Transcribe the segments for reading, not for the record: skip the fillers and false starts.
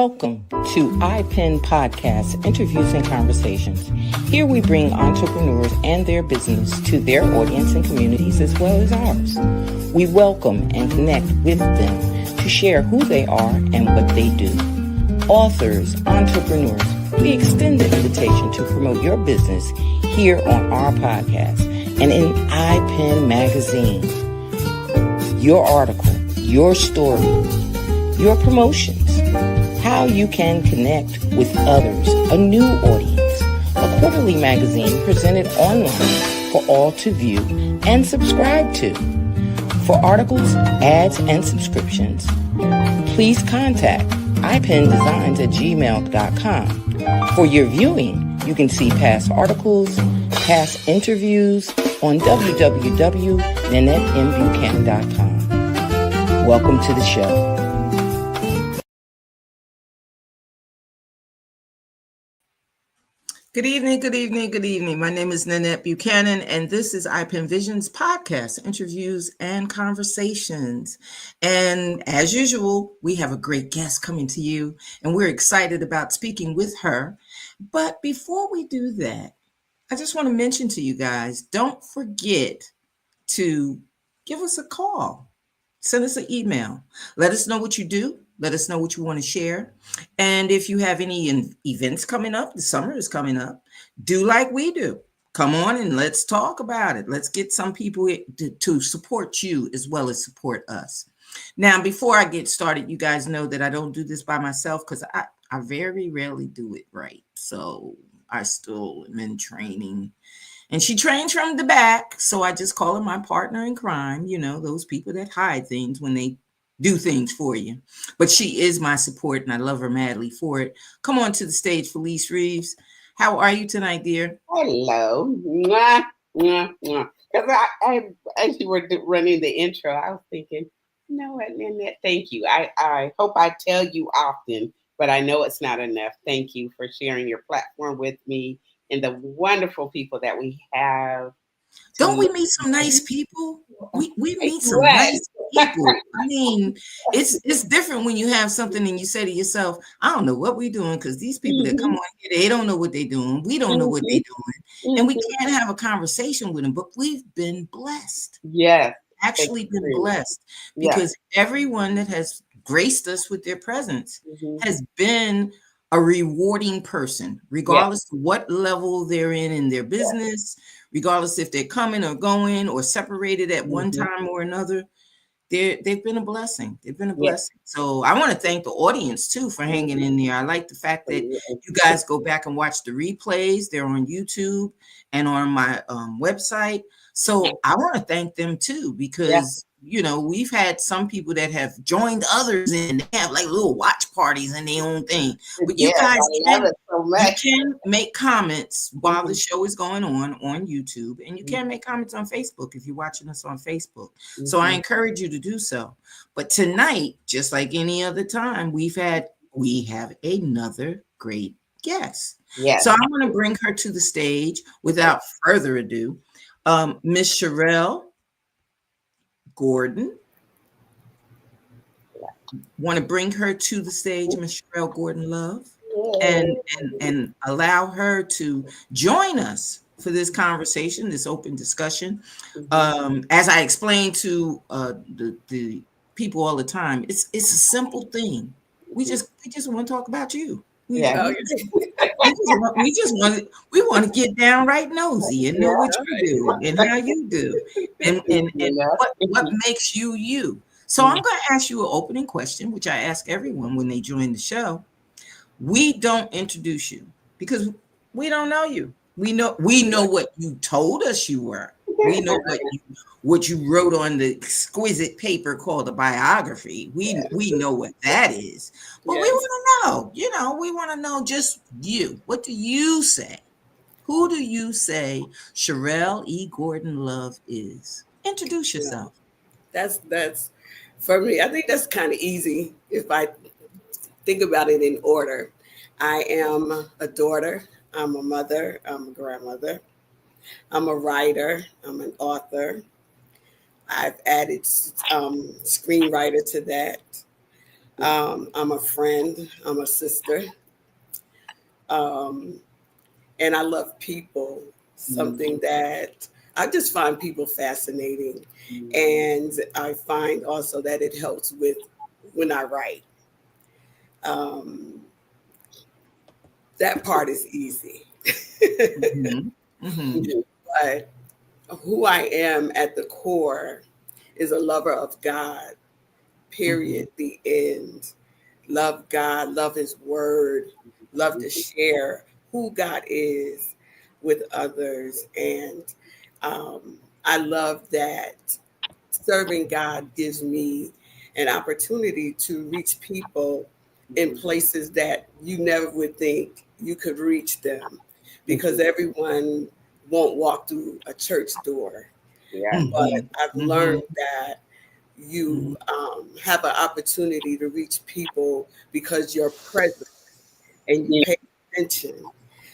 Welcome to iPen Podcast, Interviews and Conversations. Here we bring entrepreneurs and their business to their audience and communities as well as ours. We welcome and connect with them to share who they are and what they do. Authors, entrepreneurs, we extend the invitation to promote your business here on our podcast and in iPen Magazine. Your article, your story, your promotions, how you can connect with others, a new audience, a quarterly magazine presented online for all to view and subscribe to. For articles, ads, and subscriptions, please contact ipendesigns@gmail.com. For your viewing, you can see past articles, past interviews on www.NanetteMBuchanan.com. Welcome to the show. Good evening, good evening, good evening. My name is Nanette Buchanan, and this is iPen Vision's podcast, Interviews and Conversations. And as usual, we have a great guest coming to you, and we're excited about speaking with her. But before we do that, I just want to mention to you guys, don't forget to give us a call. Send us an email. Let us know what you do. Let us know what you want to share. And if you have any events coming up, the summer is coming up, do like we do. Come on and let's talk about it. Let's get some people to support you as well as support us. Now, before I get started, you guys know that I don't do this by myself because I very rarely do it right. So I still am in training. And she trains from the back, so I just call her my partner in crime. You know, those people that hide things when they do things for you. But she is my support, and I love her madly for it. Come on to the stage, Felice Reeves. How are you tonight, dear? Hello. Mwah, mwah, mwah. Because as you were running the intro, I was thinking, you know what, Nanette, thank you. I hope I tell you often, but I know it's not enough. Thank you for sharing your platform with me and the wonderful people that we have. Don't we meet some nice people? We meet some nice people. I mean, it's different when you have something and you say to yourself, I don't know what we're doing, because these people that come on here, they don't know what they're doing. We don't know what they're doing. And we can't have a conversation with them, but we've been blessed. Yes. Actually been blessed, because everyone that has graced us with their presence has been a rewarding person, regardless of what level they're in their business, regardless if they're coming or going or separated at one time or another. They've been a blessing. They've been a blessing. So I want to thank the audience too for hanging in there. I like the fact that you guys go back and watch the replays. They're on YouTube and on my website. So I want to thank them too, because you know, we've had some people that have joined others and they have like little watch parties and their own thing. But you guys can make comments while the show is going on YouTube, and you can make comments on Facebook if you're watching us on Facebook. So I encourage you to do so. But tonight, just like any other time, we have another great guest. So I'm going to bring her to the stage without further ado. Miss Sharel Gordon. Want to bring her to the stage, Miss Sharel Grdon-Love, and allow her to join us for this conversation, this open discussion. As I explain to the people all the time, it's a simple thing. We just want to talk about you. We want to get down right nosy and know what you do and how you do and what makes you you. So I'm going to ask you an opening question, which I ask everyone when they join the show. We don't introduce you because we don't know you. We know what you told us you were. We know what you wrote on the exquisite paper called a biography. We know what that is. But we want to know, we want to know just you. What do you say? Who do you say Sharel E. Grdon-Love is? Introduce yourself. That's for me. I think that's kind of easy if I think about it in order. I am a daughter. I'm a mother. I'm a grandmother. I'm a writer. I'm an author. I've added screenwriter to that. I'm a friend. I'm a sister. And I love people, something that I just find people fascinating. And I find also that it helps with when I write. Um, that part is easy. Mhm. Mhm. But who I am at the core is a lover of God, period, the end. Love God, love His word, love to share who God is with others. And I love that serving God gives me an opportunity to reach people in places that you never would think you could reach them because everyone won't walk through a church door. Yeah. But Mhm. I've Mhm. learned that Mhm. you have an opportunity to reach people because you're present and you Yeah. pay attention.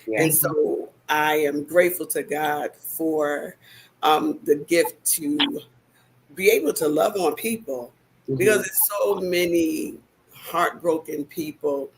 Yeah. And so I am grateful to God for the gift to be able to love on people because Mhm. there's so many heartbroken people.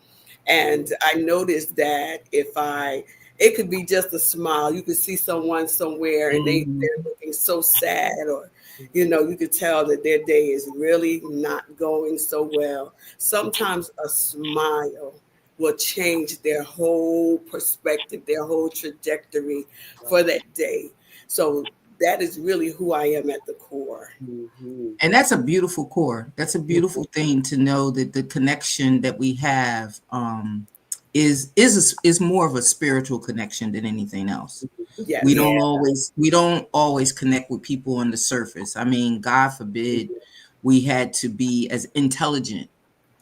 And I noticed that it could be just a smile. You could see someone somewhere and Mhm. they're looking so sad, or, you could tell that their day is really not going so well. Sometimes a smile will change their whole perspective, their whole trajectory for that day. So that is really who I am at the core. Mhm. And that's a beautiful core. That's a beautiful thing to know that the connection that we have is more of a spiritual connection than anything else. We Yes. Yeah. don't always connect with people on the surface. I mean, God forbid we had to be as intelligent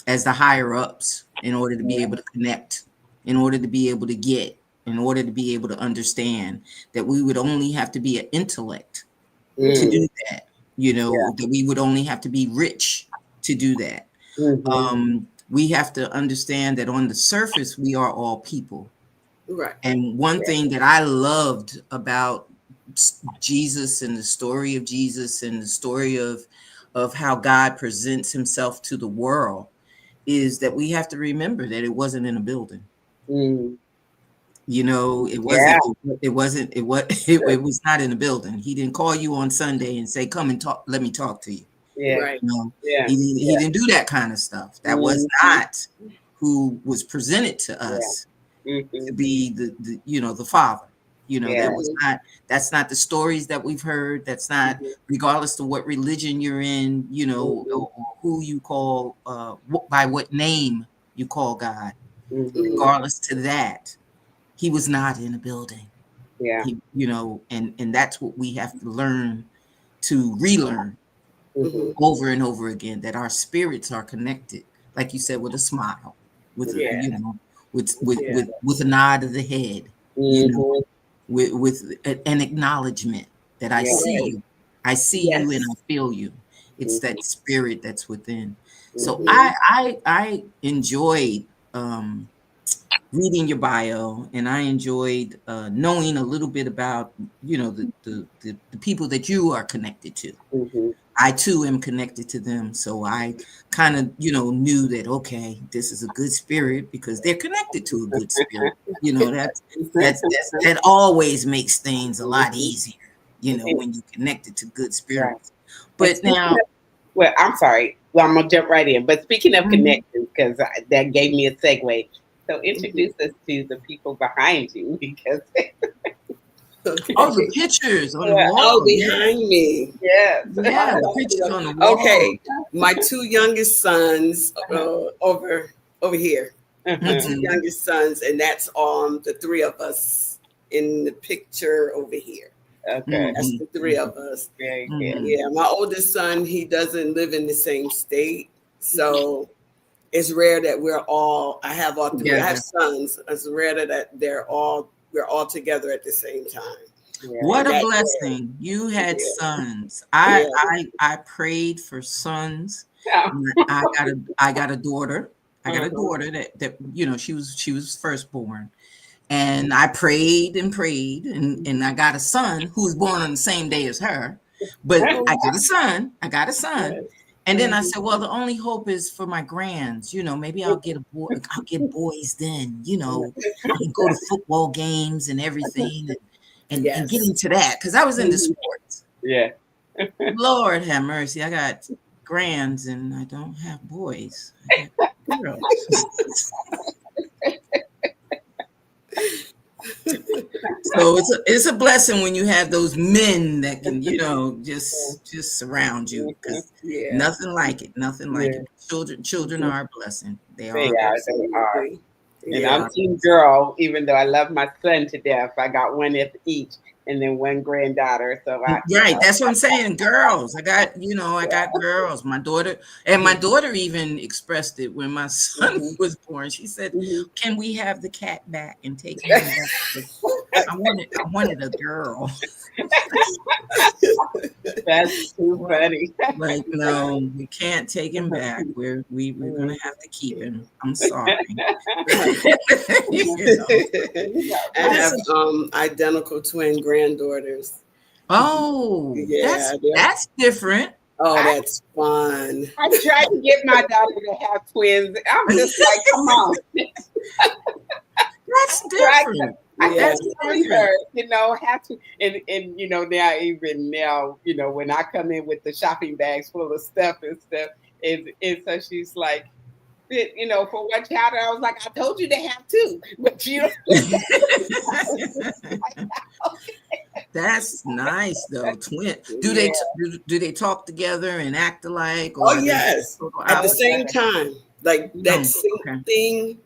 as the higher ups in order to be able to connect, in order to be able to get, in order to be able to understand that we would only have to be an intellect to Mm. do that. Yeah. That we would only have to be rich to do that. Mhm. We have to understand that on the surface, we are all people. Right. And one Yeah. thing that I loved about Jesus and the story of Jesus and the story of how God presents himself to the world is that we have to remember that it wasn't in a building. Mm. It Yeah. wasn't it was not in a building. He didn't call you on Sunday and say, come and talk, let me talk to you. Yeah. Right. No, Yeah. he didn't do that kind of stuff. That was Mhm. not who was presented to Yeah. us to Mhm. be the father. Yeah. That was not that's not the stories that we've heard. That's not, Mhm. regardless of what religion you're in, Mhm. or who you call by what name you call God. Mhm. Mhm. Regardless to that, he was not in a building. Yeah. And that's what we have to learn to relearn Mhm. Mhm. over and over again, that our spirits are connected, like you said, with a smile, with a, Yeah. Yeah. with a nod of the head, you know, Mhm. with an acknowledgement that I Yeah. see Right. you. I see you and Yes. I feel you. It's Mhm. that spirit that's within. So Mhm. I enjoyed reading your bio, and I enjoyed knowing a little bit about the people that you are connected to. Mhm. I too am connected to them. So I kind of, knew that, okay, this is a good spirit because they're connected to a good spirit. That always makes things a lot Mhm. easier, And- when you're connected to good Right. spirits. And But speaking now, of, well, I'm sorry. Well, I'm gonna jump right in. But speaking of mhm, connections, because that gave me a segue. So Mhm. introduce us to the people behind you, because oh, the Okay. pictures on the yeah, Oh, wall. Yeah. behind me. yes. Yeah, the pictures on the wall. Okay. My two youngest sons over here. My two Uh-huh. Hmm. youngest sons, and that's the three of us in the picture over here. Okay. That's Hmm. the three of us. Very good. Hmm. Yeah, my oldest son, he doesn't live in the same state. So it's rare that I have all three. I have Together. sons. It's rare that we're all together at the same time. Yeah. What And a that, blessing. You had yeah, sons. yeah. I prayed for sons. Yeah. I got a daughter. I got a Uh-huh. daughter that she was firstborn. And I prayed and prayed, and I got a son who was born on the same day as her. But Oh, I got a son. I got a son. yes. And then I said, well, the only hope is for my grands. Maybe I'll get a boy. I'll get boys then. I can go to football games and everything, and get into that because I was into sports. Yeah. Lord have mercy. I got grands and I don't have boys. I got girls. So it's a blessing when you have those men that can, just surround you, because nothing like it. Children are a blessing. They are. They are. And I'm team girl, even though I love my son to death. I got one at each, and then one granddaughter. So that's what I'm saying. Girls. I got girls. My daughter even expressed it when my son was born. She said, "Can we have the cat back and take him back?" I wanted a girl. That's too funny. Like, no, we can't take him back. We're gonna have to keep him. I'm sorry. I have identical twin granddaughters. Oh, yeah, that's different. Oh, that's fun. I tried to get my daughter to have twins. I'm just like, come on. That's different. That's her, have to, and now, when I come in with the shopping bags full of stuff and so she's like, for one child, I was like, I told you to have two, but That's nice though. Twin. Do they talk together and act alike? Or yes, at the same time, like that same thing.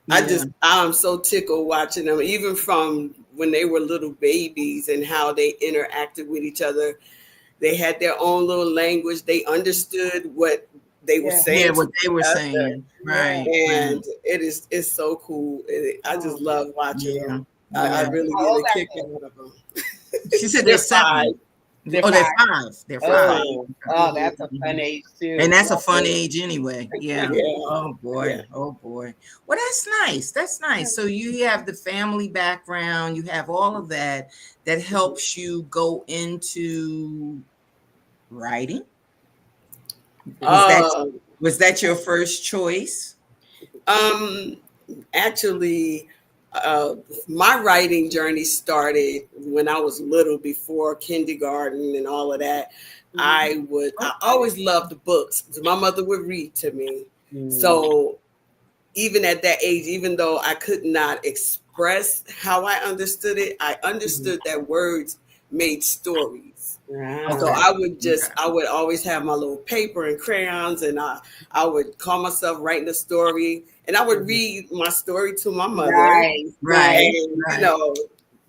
Yeah. I'm so tickled watching them, even from when they were little babies and how they interacted with each other. They had their own little language. They understood what they were saying. Yeah, what they were saying. Right. And it's so cool. I just love watching them. I really get a kick out of them. She said they're 7. They're 5. They're 5. Oh, that's a fun age too. And that's a fun age anyway. Yeah. Oh boy. Yeah. Oh boy. Well, that's nice. That's nice. So you have the family background. You have all of that helps you go into writing. Was that your first choice? Actually, my writing journey started when I was little, before kindergarten and all of that. I always loved the books. My mother would read to me. So even at that age, even though I could not express how I understood it, I understood that words made stories. So I would always have my little paper and crayons, and I would call myself writing a story, and I would read my story to my mother. Right. And,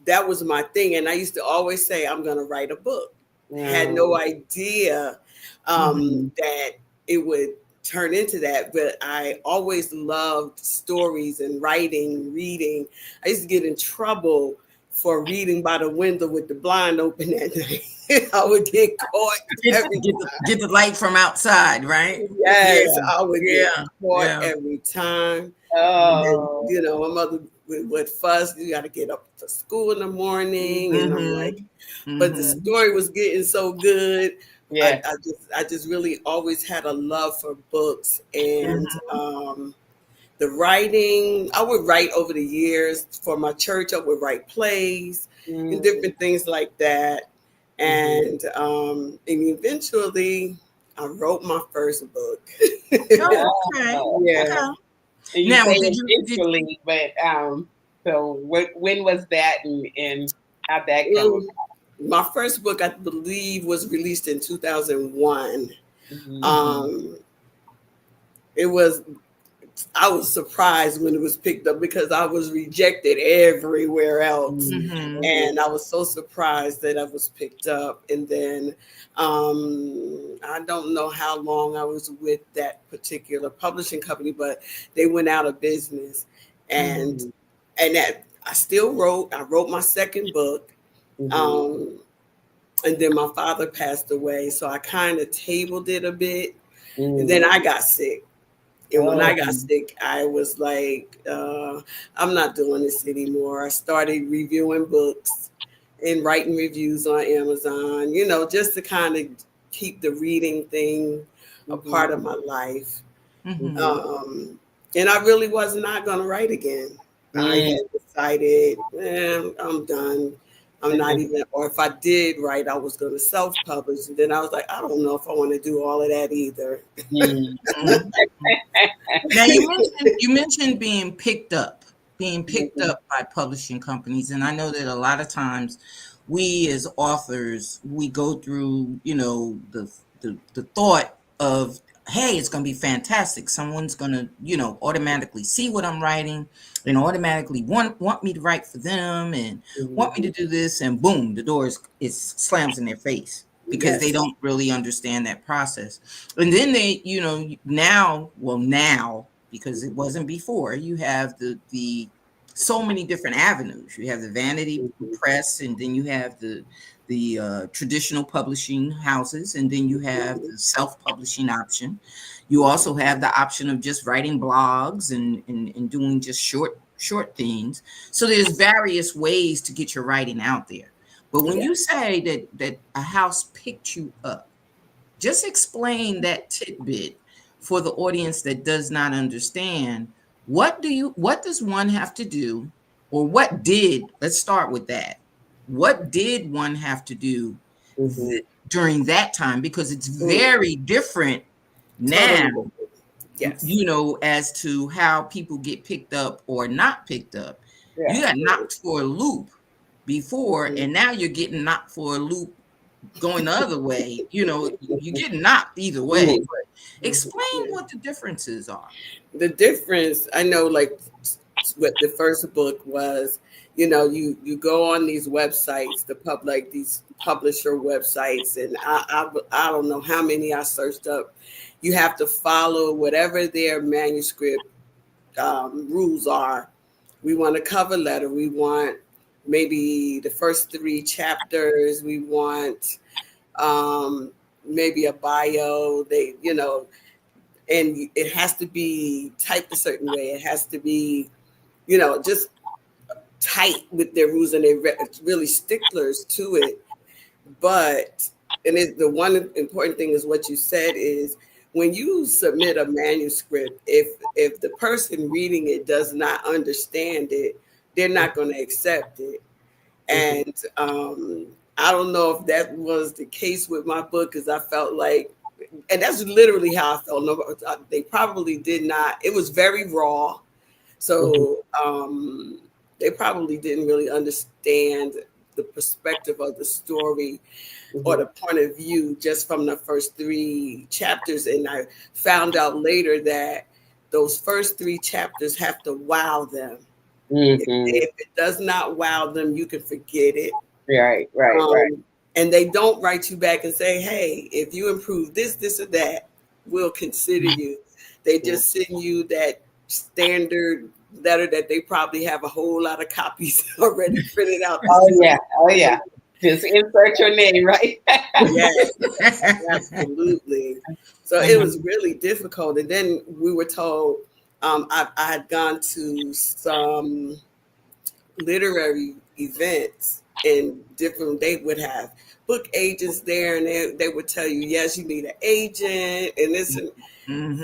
that was my thing. And I used to always say, I'm going to write a book. I had no idea that it would turn into that, but I always loved stories and writing, reading. I used to get in trouble for reading by the window with the blind open at night. I would get caught. Get the light from outside, right? Yes, I would get caught every time. Oh, and then, my mother would fuss. You got to get up for school in the morning, and I'm like, but the story was getting so good. Yeah, I just really always had a love for books and the writing. I would write over the years for my church. I would write plays and different things like that. And eventually I wrote my first book. Yeah. You now, eventually, but so when was that and how'd that come? My first book, I believe, was released in 2001. I was surprised when it was picked up because I was rejected everywhere else. And I was so surprised that I was picked up. And then I don't know how long I was with that particular publishing company, but they went out of business. And that I still wrote. I wrote my second book. And then my father passed away. So I kind of tabled it a bit. And then I got sick. And when I got sick, I was like, I'm not doing this anymore. I started reviewing books and writing reviews on Amazon, just to kind of keep the reading thing a part of my life. Mm-hmm. And I really was not going to write again. I had decided, I'm done. I'm not even, or if I did write, I was going to self-publish. And then I was like, I don't know if I want to do all of that either. Mm-hmm. Now you mentioned being picked up by publishing companies, and I know that a lot of times we as authors we go through the thought of, hey, it's going to be fantastic. Someone's going to automatically see what I'm writing and automatically want me to write for them and want me to do this, and boom, the door is slams in their face because they don't really understand that process. And then they, now, because it wasn't before, you have the so many different avenues. You have the vanity press, and then you have the traditional publishing houses, and then you have the self-publishing option. You also have the option of just writing blogs and doing just short things. So there's various ways to get your writing out there. But when you say that a house picked you up, just explain that tidbit for the audience that does not understand. What does one have to do, or let's start with that. What did one have to do during that time? Because it's very different now, Totally. Yes. as to how people get picked up or not picked up. You got knocked for a loop before, and now you're getting knocked for a loop going the other way. You're getting knocked either way. But explain what the differences are. The difference, I know, like what the first book was, you go on these websites, these publisher websites, and I don't know how many I searched up. You have to follow whatever their manuscript rules are. We want a cover letter. We want maybe the first 3 chapters. We want maybe a bio. And it has to be typed a certain way. It has to be, just tight with their rules, and they're really sticklers to it. But, the one important thing is what you said is, when you submit a manuscript, if the person reading it does not understand it, they're not going to accept it. And I don't know if that was the case with my book, because I felt like, and that's literally how I felt. No, they probably did not. It was very raw. So they probably didn't really understand the perspective of the story or the point of view just from the first 3 chapters. And I found out later that those first 3 chapters have to wow them. If it does not wow them, you can forget it. Right. And they don't write you back and say, hey, if you improve this or that, we'll consider you. They just send you that standard letter that they probably have a whole lot of copies already printed out. Oh yeah. Just insert your name, right? Yes, absolutely. So it was really difficult. And then we were told, I had gone to some literary events, and they would have book agents there, and they would tell you, yes, you need an agent, and this, and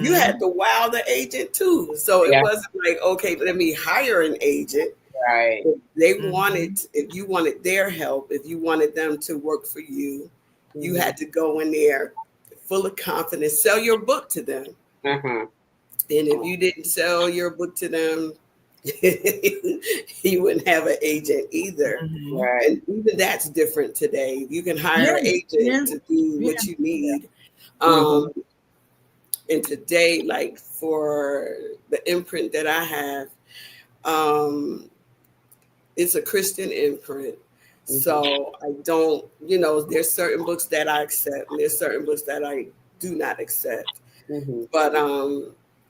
you had to wow the agent too. So it wasn't like, okay, let me hire an agent. Right. They wanted, if you wanted their help, if you wanted them to work for you, you had to go in there full of confidence, sell your book to them. And if you didn't sell your book to them, you wouldn't have an agent either. Right. And even that's different today. You can hire an agent to do what you need. And today, like for the imprint that I have, it's a Christian imprint. So I don't, there's certain books that I accept, and there's certain books that I do not accept. But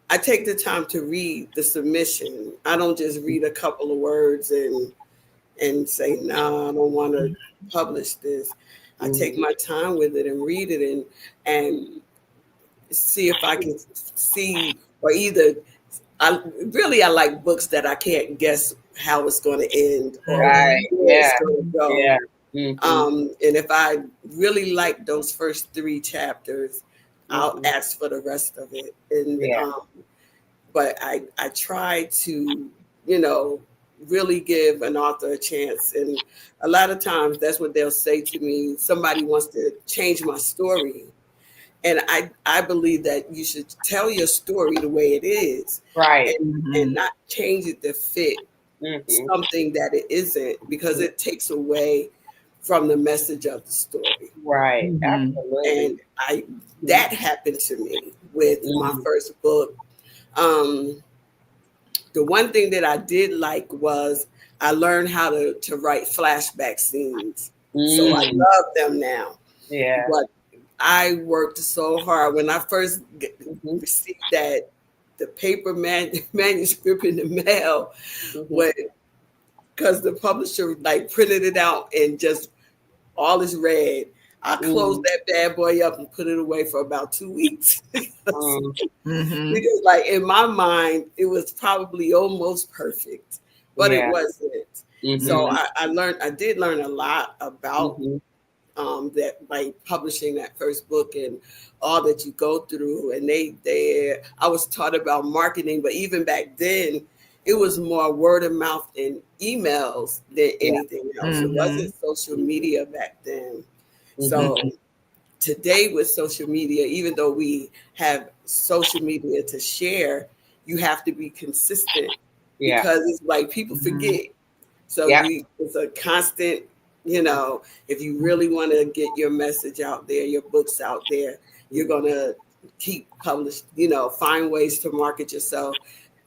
I take the time to read the submission. I don't just read a couple of words and say, no, I don't want to publish this. I take my time with it and read it and see if I can see, or either I like books that I can't guess how it's going to end or where it's going to go. And if I really like those first 3 chapters, I'll ask for the rest of it. And but I try to, you know, really give an author a chance. And a lot of times that's what they'll say to me. Somebody wants to change my story. And I believe that you should tell your story the way it is, Right. and not change it to fit something that it isn't, because it takes away from the message of the story. Right. Absolutely. And that happened to me with my first book. The one thing that I did like was I learned how to write flashback scenes. So I love them now. Yeah. But I worked so hard when I first received the paper manuscript in the mail, because the publisher like printed it out and just all is red. I closed that bad boy up and put it away for about 2 weeks. Because like in my mind, it was probably almost perfect, but it wasn't. So I did learn a lot about that, like publishing that first book and all that you go through. And I was taught about marketing, but even back then it was more word of mouth and emails than anything else. It wasn't social media back then. So today with social media, even though we have social media to share, you have to be consistent because it's like people forget. So it's a constant, you know, if you really want to get your message out there, your books out there, you're going to keep publishing, you know, find ways to market yourself,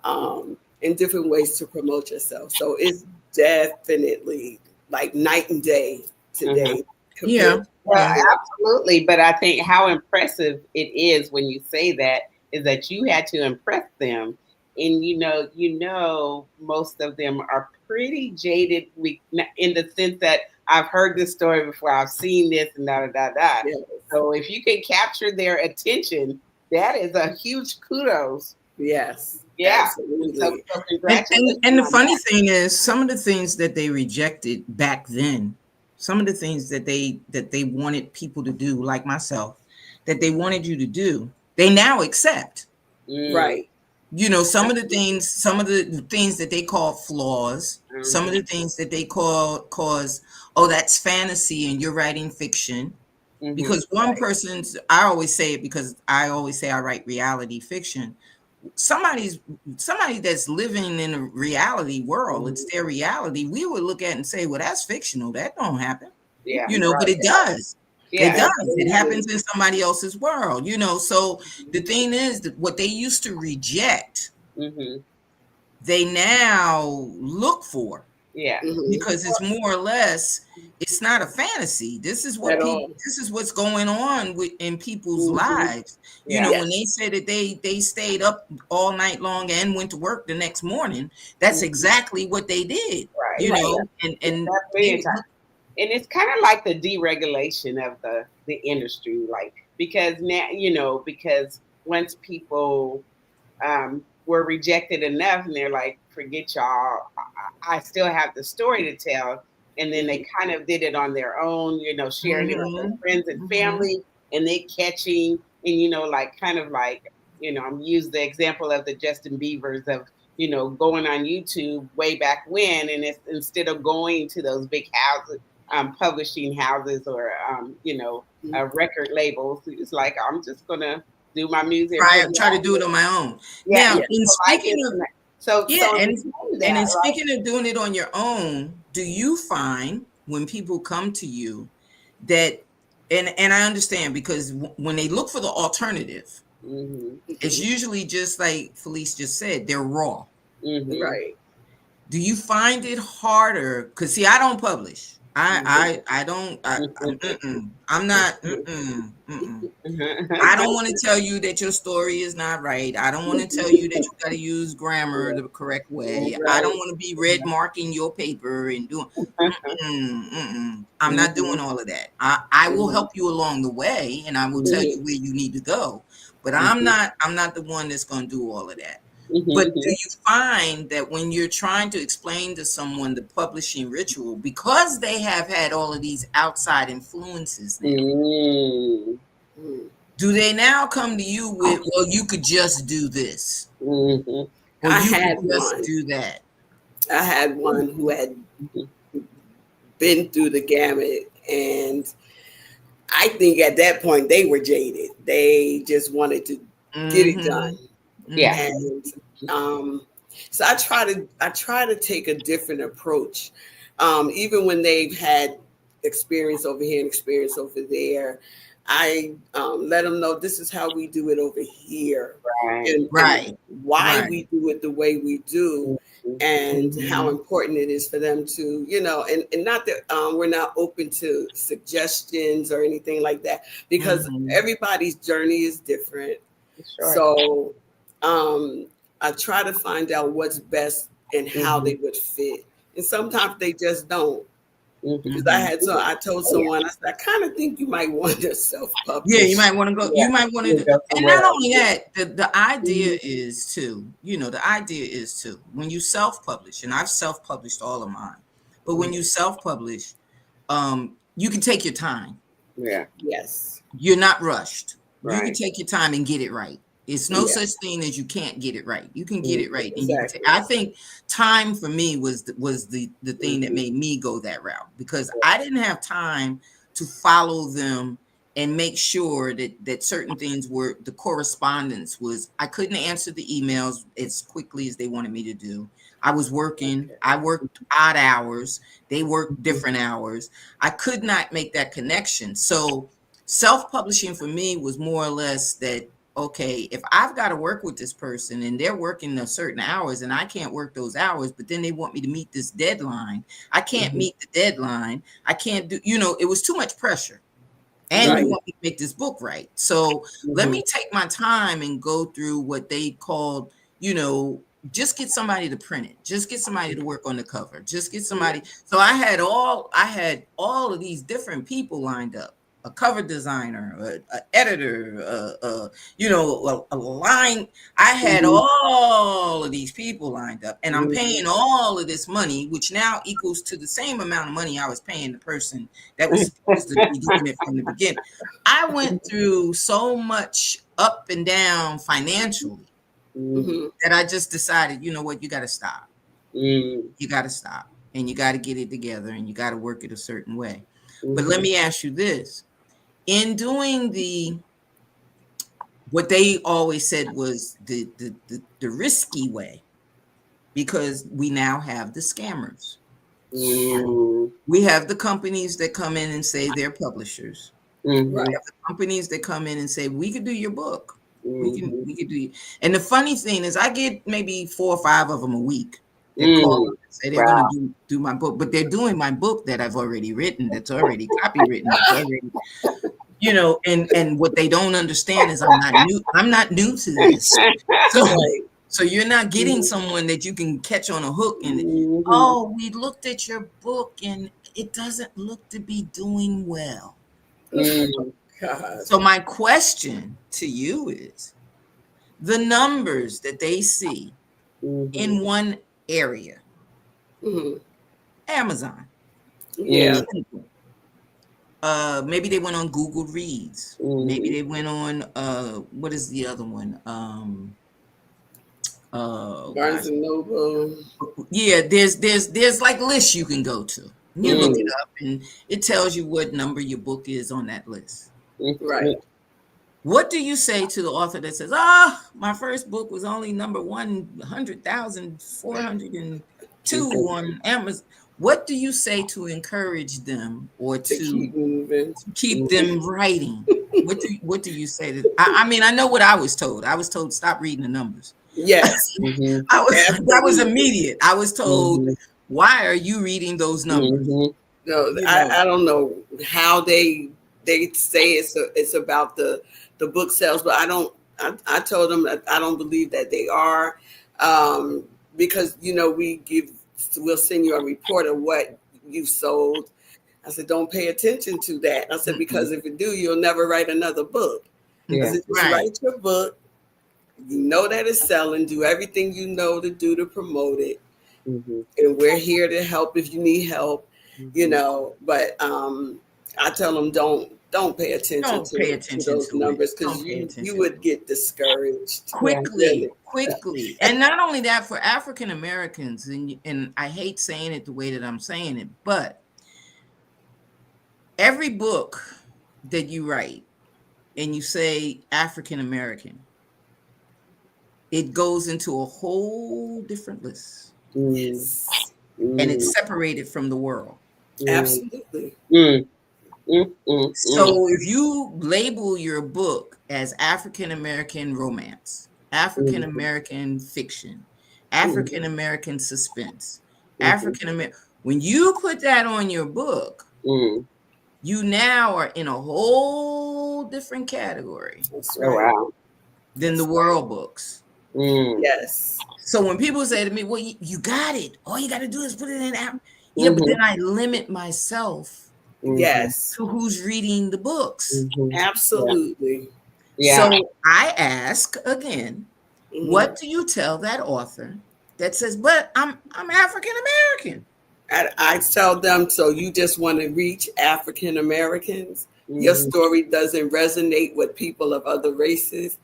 and different ways to promote yourself. So it's definitely like night and day today. Well, absolutely. But I think how impressive it is when you say that is that you had to impress them. And, you know, most of them are pretty jaded in the sense that I've heard this story before, I've seen this and da, da, da, da. Yes. So if you can capture their attention, that is a huge kudos. Yes. Yeah. Absolutely. So congratulations. And the funny thing is, some of the things that they rejected back then, some of the things that they wanted people to do, like myself, that they wanted you to do, they now accept. Right. You know, some of the things that they call flaws, some of the things that they cause, oh, that's fantasy and you're writing fiction. Because one person's, I always say it because I always say I write reality fiction. Somebody that's living in a reality world, it's their reality, we would look at and say, well, that's fictional, that don't happen. You know, but it does. It does. It happens in somebody else's world, you know. So the thing is that what they used to reject, they now look for. Because it's more or less, it's not a fantasy. This is what this is what's going on in people's lives. You know, when they say that they stayed up all night long and went to work the next morning, that's exactly what they did. You know, and it's kind of like the deregulation of the industry, like, because now, you know, because once people were rejected enough and they're like, forget y'all, I still have the story to tell. And then they kind of did it on their own, you know, sharing it with their friends and family, and they catching, and, you know, like, kind of like, you know, I'm use the example of the Justin Biebers of, you know, going on YouTube way back when, and it's instead of going to those big houses, publishing houses or, you know, record labels, it's like, I'm just going to do my music. Try to do it on my own. Now, in speaking of, and speaking of doing it on your own, do you find when people come to you that, and I understand, because when they look for the alternative, it's usually just like Felice just said, they're raw. Right. Do you find it harder? Because see, I don't publish. I'm not. I don't want to tell you that your story is not right. I don't want to tell you that you got to use grammar the correct way. I don't want to be red marking your paper and doing. I'm not doing all of that. I will help you along the way, and I will tell you where you need to go. But I'm not the one that's going to do all of that. But do you find that when you're trying to explain to someone the publishing ritual, because they have had all of these outside influences now, Do they now come to you with, well, you could just do this, Mm-hmm. or I you had could just one. do that? I had one who had been through the gamut, and I think at that point they were jaded. They just wanted to get it Mm-hmm. done. Yeah. And so I try to take a different approach. Even when they've had experience over here and experience over there, I let them know this is how we do it over here, Right. and Right. why Right. we do it the way we do, and how Mhm. important it is for them to, and not that we're not open to suggestions or anything like that, because Mhm. everybody's journey is different. Sure. So I try to find out what's best and how they would fit. And sometimes they just don't. Because I told someone, I said, I kind of think you might want to Yeah, you self-publish. might want to go. Yeah. You might want to, You go and somewhere not else. only that, the idea is to, the idea is to, when you self-publish, and I've self-published all of mine, but when you self-publish, you can take your time. Yeah. Yes. You're not rushed. You can Right. take your time and get it right. It's no Yeah, such thing as you can't get it right. You can get it right, and you can take. exactly. I think time for me was the thing that made me go that route, because I didn't have time to follow them and make sure that certain things were, the correspondence was, I couldn't answer the emails as quickly as they wanted me to do. I was working. I worked odd hours. They worked different hours. I could not make that connection. So self-publishing for me was more or less that, okay, if I've got to work with this person and they're working a certain hours and I can't work those hours, but then they want me to meet this deadline, I can't meet the deadline. I can't do, it was too much pressure. And you Right. want me to make this book right. So let me take my time and go through what they called, just get somebody to print it. Just get somebody to work on the cover. Just get somebody. So I had all of these different people lined up. A cover designer, a editor, a line. I had all of these people lined up, and I'm paying all of this money, which now equals to the same amount of money I was paying the person that was supposed to be doing it from the beginning. I went through so much up and down financially Mhm. that I just decided, you know what, you got to stop. You got to stop, and you got to get it together, and you got to work it a certain way. But let me ask you this. In doing what they always said was the risky way, because we now have the scammers. We have the companies that come in and say they're publishers. Right. We have the companies that come in and say, we could do your book. We could do. And the funny thing is, I get maybe 4 or 5 of them a week that call up and say they're going to do my book, but they're doing my book that I've already written, that's already copywritten, that's already, and what they don't understand is I'm not new to this. So Right. so you're not getting someone that you can catch on a hook and, oh, we looked at your book and it doesn't look to be doing well. God. So my question to you is, the numbers that they see in one area, Mhm. Amazon, Yeah. maybe they went on Google Reads, maybe they went on what is the other one? Oh gosh, Barnes and Noble. yeah, there's like lists you can go to. You look it up and it tells you what number your book is on that list. Right. What do you say to the author that says, my first book was only number 100,402 on Amazon? What do you say to encourage them or To keep moving. keep them writing? What do you say to? I mean, I know what I was told. I was told, stop reading the numbers. Yes. That was immediate. I was told, why are you reading those numbers? No, I don't know how they say it's about the book sales, but I told them that I don't believe that they are, because we'll send you a report of what you sold. I said, don't pay attention to that. I said, because if you do, you'll never write another book. I said, just write your book. You know that it's selling. Do everything you know to do to promote it. And we're here to help if you need help, But I tell them don't pay attention Don't pay to attention those to it. numbers because Don't pay you attention would to it. get discouraged. Quickly. And not only that, for African Americans, and I hate saying it the way that I'm saying it, but every book that you write and you say African American, it goes into a whole different list. Yes. And it's separated from the world. Absolutely. So if you label your book as African American romance, African American fiction, African American suspense, African American, when you put that on your book, you now are in a whole different category. That's right. Than the world books. Yes. So when people say to me, well, you got it. All you got to do is put it in app. Yeah, but then I limit myself Yes. to who's reading the books. Absolutely. Yeah. So I ask again, what do you tell that author that says, but I'm African American? I tell them, so you just want to reach African Americans. Your story doesn't resonate with people of other races.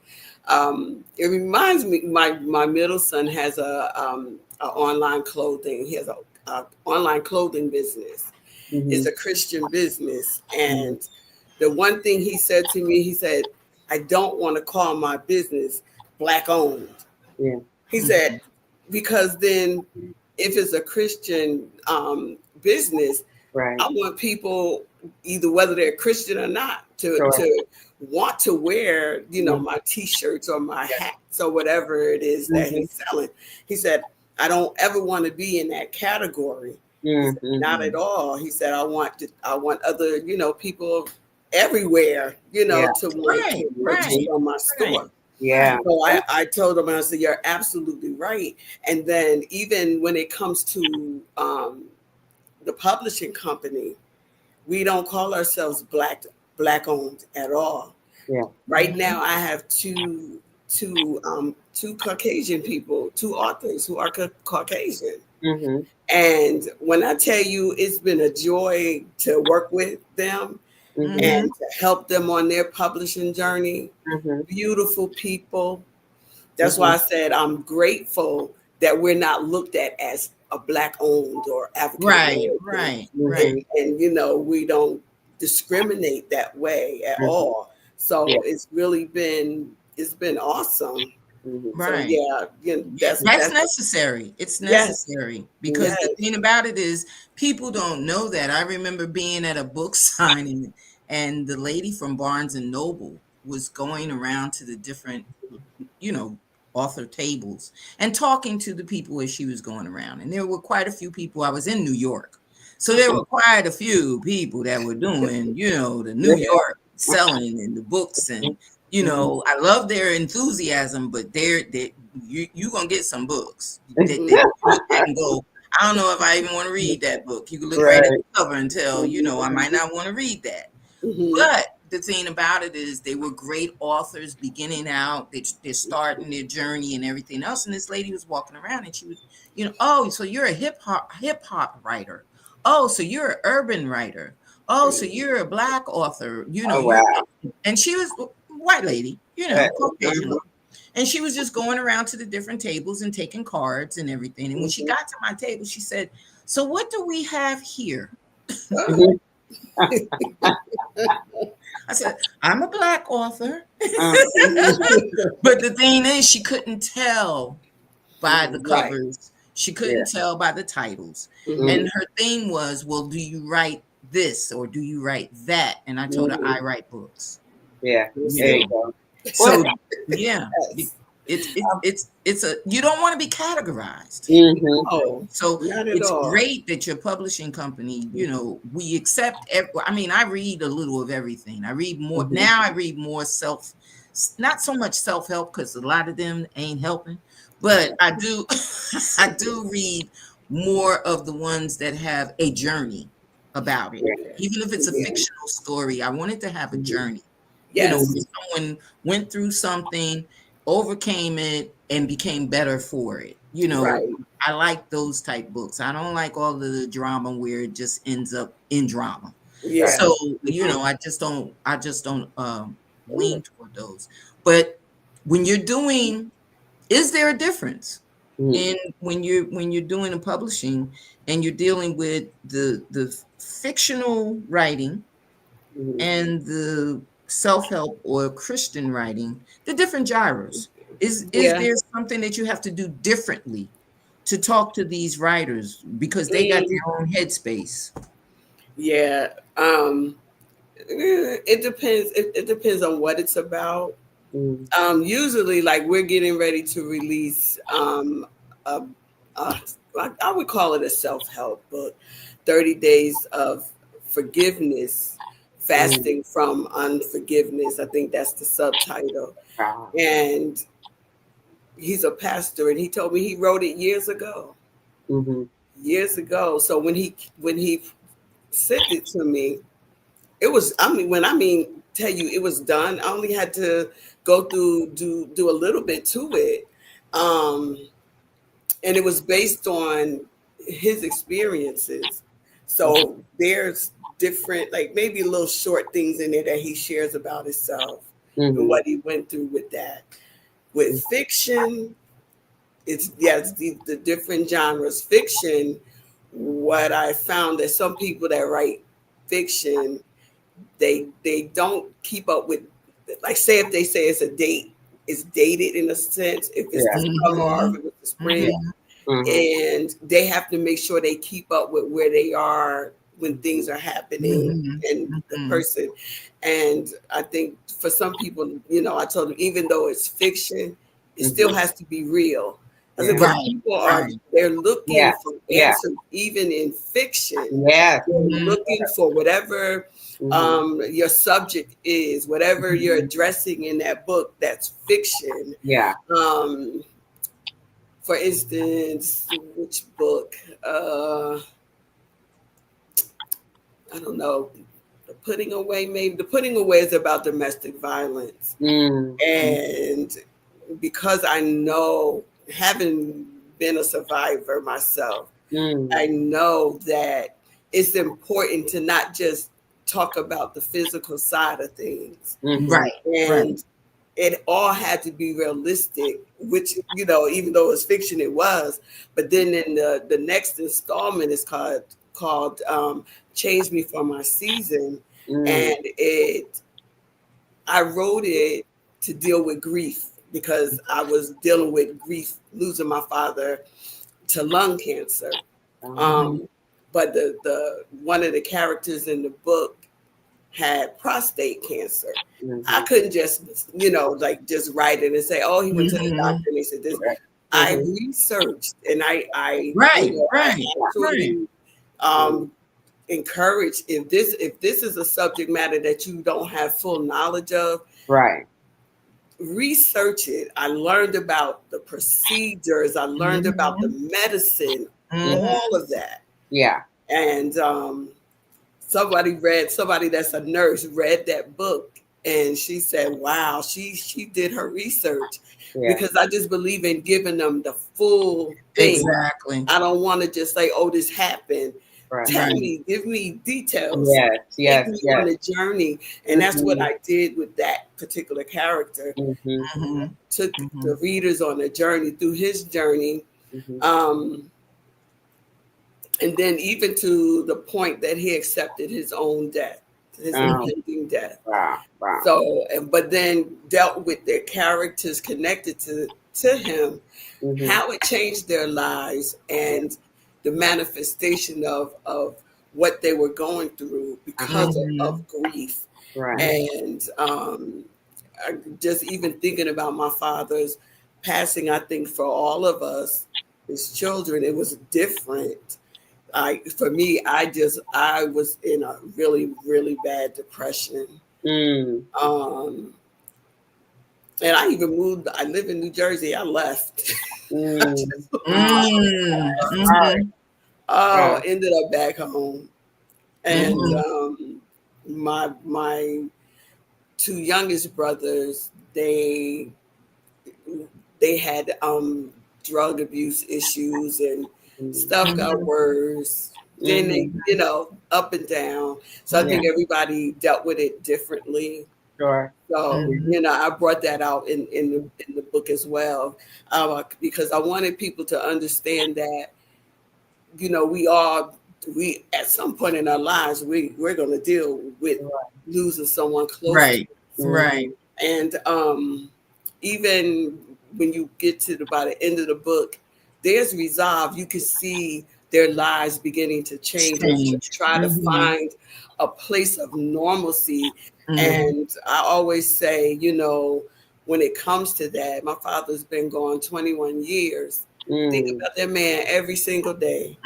It reminds me, my middle son has a online clothing. He has a online clothing business. It's a Christian business. And the one thing he said to me, he said, I don't want to call my business Black owned. He said, because then if it's a Christian business, I want people, either whether they're Christian or not, to want to wear, my T-shirts or my hats or whatever it is that he's selling. He said, I don't ever want to be in that category. Said, not at all. He said, I want other, people everywhere, to want to purchase on my store. So I told him, I said, you're absolutely right. And then even when it comes to the publishing company, we don't call ourselves Black owned at all. Right now, I have two Caucasian people, two authors who are Caucasian. And when I tell you, it's been a joy to work with them and to help them on their publishing journey. Beautiful people. That's why I said I'm grateful that we're not looked at as a Black owned or African American. Right. And we don't discriminate that way at all. So it's really been awesome. Right. So, that's necessary. It's necessary because the thing about it is people don't know that. I remember being at a book signing and the lady from Barnes and Noble was going around to the different, author tables and talking to the people as she was going around. And there were quite a few people. I was in New York. So there were quite a few people that were doing, the New York selling and the books and I love their enthusiasm, but you're gonna get some books that look and go, I don't know if I even want to read that book. You can look right at the cover and tell, I might not want to read that. But the thing about it is they were great authors beginning out. They're starting their journey and everything else. And this lady was walking around and she was, oh, so you're a hip hop writer. Oh, so you're an urban writer. Oh, so you're a Black author. And she was white lady, Caucasian. And she was just going around to the different tables and taking cards and everything. And when she got to my table, she said, so what do we have here? I said, I'm a Black author. But the thing is, she couldn't tell by the covers. She couldn't tell by the titles. And her thing was, well, do you write this or do you write that? And I told her, I write books. There you go. So it's a, you don't want to be categorized. So it's great that your publishing company, we accept. I read a little of everything. I read more now. I read more not so much self-help because a lot of them ain't helping, but I do read more of the ones that have a journey about it. Even if it's a fictional story, I want it to have a journey. Someone went through something, overcame it, and became better for it. I like those type books. I don't like all of the drama where it just ends up in drama. Yeah. So, I just don't lean toward those. But when you're doing, is there a difference in when you're doing the publishing and you're dealing with the fictional writing and the self-help or Christian writing, the different genres? Is Yeah. there something that you have to do differently to talk to these writers because they got their own headspace? Yeah. It depends. It depends on what it's about. Usually, like we're getting ready to release a, I would call it a self-help book, 30 Days of Forgiveness, Fasting from Unforgiveness. I think that's the subtitle. And he's a pastor, and he told me he wrote it years ago. Years ago. So when he sent it to me, it was, tell you it was done. I only had to go through, do a little bit to it. And it was based on his experiences. So there's different, like maybe little short things in there that he shares about himself and what he went through with that. With fiction, it's the different genres. Fiction, what I found that some people that write fiction, they don't keep up with, like, say if they say it's a date, it's dated in a sense, if it's the summer or if it's the spring, and they have to make sure they keep up with where they are when things are happening and the person. And I think for some people, I told them, even though it's fiction, it still has to be real. I said, because people they're looking for answers, even in fiction. They're looking for whatever your subject is, whatever you're addressing in that book, that's fiction. For instance, which book? I don't know. The Putting Away, maybe. The Putting Away is about domestic violence. And because I know, having been a survivor myself, I know that it's important to not just talk about the physical side of things. And it all had to be realistic, which, even though it's fiction, it was. But then in the next installment is called Change Me for My Season. And I wrote it to deal with grief, because I was dealing with grief, losing my father to lung cancer. But the one of the characters in the book had prostate cancer. I couldn't just, just write it and say, oh, he went to the doctor and they said this. I researched, and I actually encourage, if this is a subject matter that you don't have full knowledge of, research it. I learned about the procedures. I learned about the medicine, all of that. And somebody that's a nurse read that book, and she said, wow, she did her research, because I just believe in giving them the full thing. Exactly. I don't want to just say, oh, this happened. Tell me, give me details. Take me on the journey. And that's what I did with that particular character. Took the readers on a journey through his journey. And then even to the point that he accepted his own death, his impending death. So, but then dealt with their characters connected to him, how it changed their lives, and the manifestation of what they were going through because of grief. And just even thinking about my father's passing, I think for all of us, his children, it was different. For me, I was in a really, really bad depression. And I even moved. I live in New Jersey. I left. Ended up back home. And my two youngest brothers, they had drug abuse issues, and stuff got worse. then they, up and down. So I think everybody dealt with it differently. Sure. So, I brought that out in the book as well, because I wanted people to understand that, we at some point in our lives, we're going to deal with losing someone close. Right. To us. Right. And even when you get to about the end of the book, there's resolve. You can see their lives beginning to change. And try to find a place of normalcy. And I always say, when it comes to that, my father's been gone 21 years. Think about that man every single day.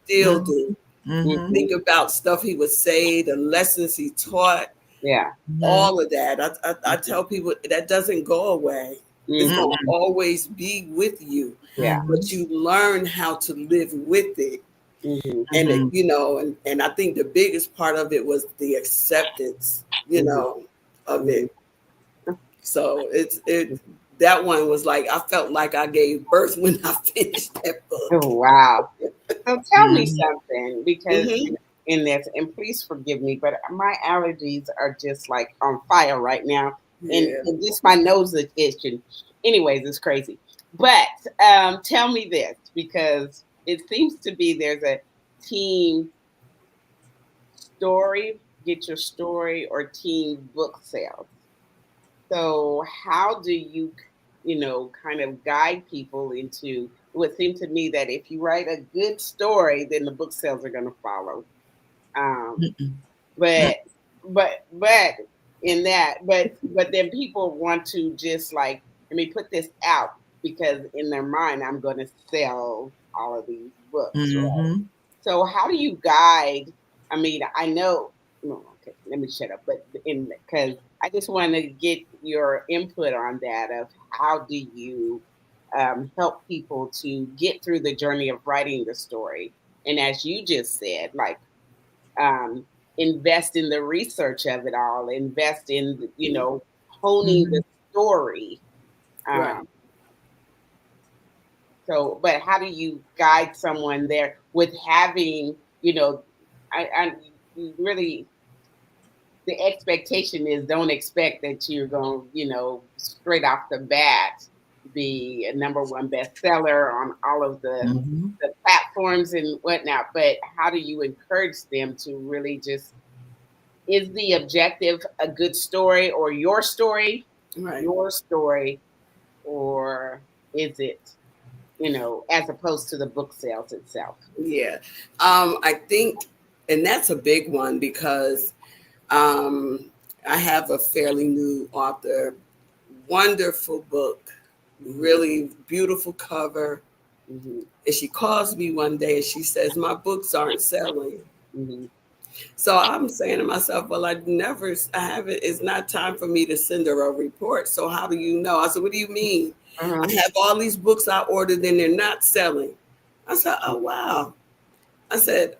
Still do. Think about stuff he would say, the lessons he taught. Yeah. All of that. I tell people that doesn't go away. It's going to always be with you. Yeah. But you learn how to live with it. And and I think the biggest part of it was the acceptance, of it. So that one was like, I felt like I gave birth when I finished that book. Oh, wow. So tell me something, because in this, and please forgive me, but my allergies are just like on fire right now. And just my nose is itching. Anyways, it's crazy. But tell me this, because it seems to be there's a team story, get your story, or team book sales. So how do you, kind of guide people into, it would seem to me that if you write a good story, then the book sales are going to follow. But in that, but then people want to just like, let me put this out, because in their mind, I'm going to sell all of these books. Right? So how do you guide? I mean, I know, no, okay, let me shut up. But because I just want to get your input on that, of how do you help people to get through the journey of writing the story? And as you just said, like, invest in the research of it all, invest in, honing the story. Right. So, but how do you guide someone there with having, I really, the expectation is, don't expect that you're going to, straight off the bat be a #1 bestseller on all of the platforms and whatnot. But how do you encourage them to really just, is the objective a good story, or your story, or is it, as opposed to the book sales itself? Yeah. I think, and that's a big one, because I have a fairly new author, wonderful book, really beautiful cover. And she calls me one day and she says, my books aren't selling. So I'm saying to myself, well, I haven't, it's not time for me to send her a report. So how do you know? I said, what do you mean? I have all these books I ordered and they're not selling. I said, oh, wow. I said,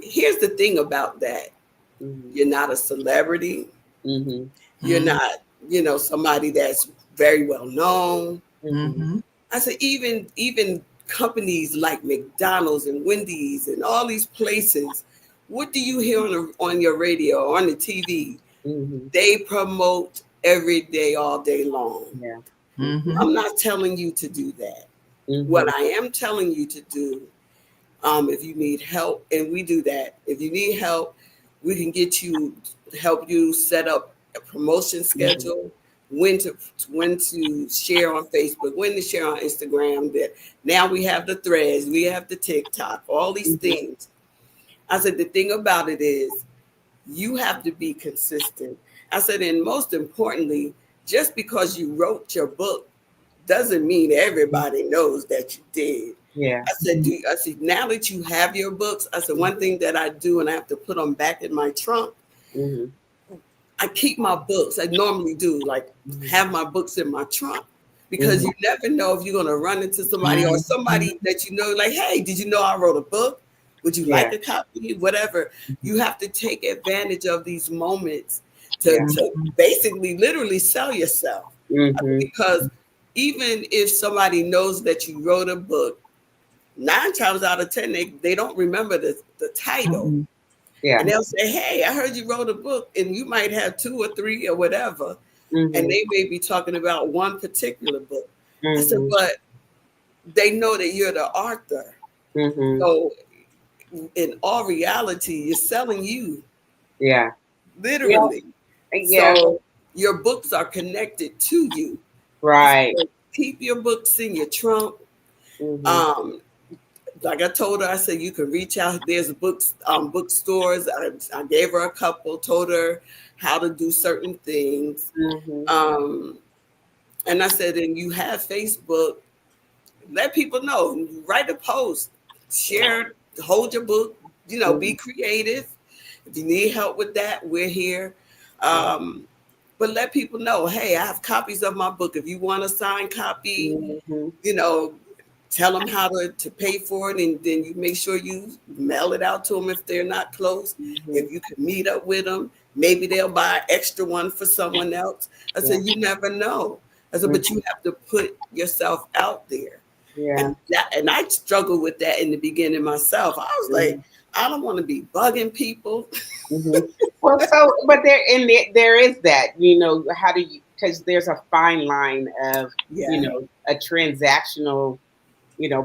here's the thing about that. You're not a celebrity. You're not, somebody that's very well known. I said, even companies like McDonald's and Wendy's and all these places, what do you hear on your radio or on the TV? They promote every day, all day long. I'm not telling you to do that. What I am telling you to do, if you need help, and we do that, if you need help, we can help you set up a promotion schedule, when to share on Facebook, when to share on Instagram. That now we have the threads, we have the TikTok, all these things. I said, the thing about it is you have to be consistent. I said, and most importantly, just because you wrote your book doesn't mean everybody knows that you did. I said, now that you have your books, I said, one thing that I do, and I have to put them back in my trunk, I keep my books. I normally do, like, have my books in my trunk, because you never know if you're going to run into somebody or somebody that like, hey, did you know I wrote a book? Would you like a copy? Whatever. You have to take advantage of these moments to basically literally sell yourself. Because even if somebody knows that you wrote a book, 9 times out of 10, they don't remember the title. Mm-hmm. Yeah. And they'll say, hey, I heard you wrote a book, and you might have 2 or 3 or whatever. Mm-hmm. And they may be talking about one particular book. Mm-hmm. I said, but they know that you're the author. Mm-hmm. So in all reality, you're selling you. Yeah. Literally. Yeah. So your books are connected to you. Right. So keep your books in your trunk. Mm-hmm. Like I told her, I said, you can reach out. There's books, bookstores. I gave her a couple, told her how to do certain things. Mm-hmm. And I said, and you have Facebook, let people know, write a post, share, hold your book, be creative. If you need help with that, we're here. But let people know, hey, I have copies of my book. If you want a signed copy, tell them how to pay for it, and then you make sure you mail it out to them if they're not close. If you can meet up with them, maybe they'll buy an extra one for someone else. I said, you never know. I said, but you have to put yourself out there. Yeah. And I struggled with that in the beginning myself. I was like, I don't want to be bugging people. Well, but there is that, how do you, because there's a fine line of, a transactional,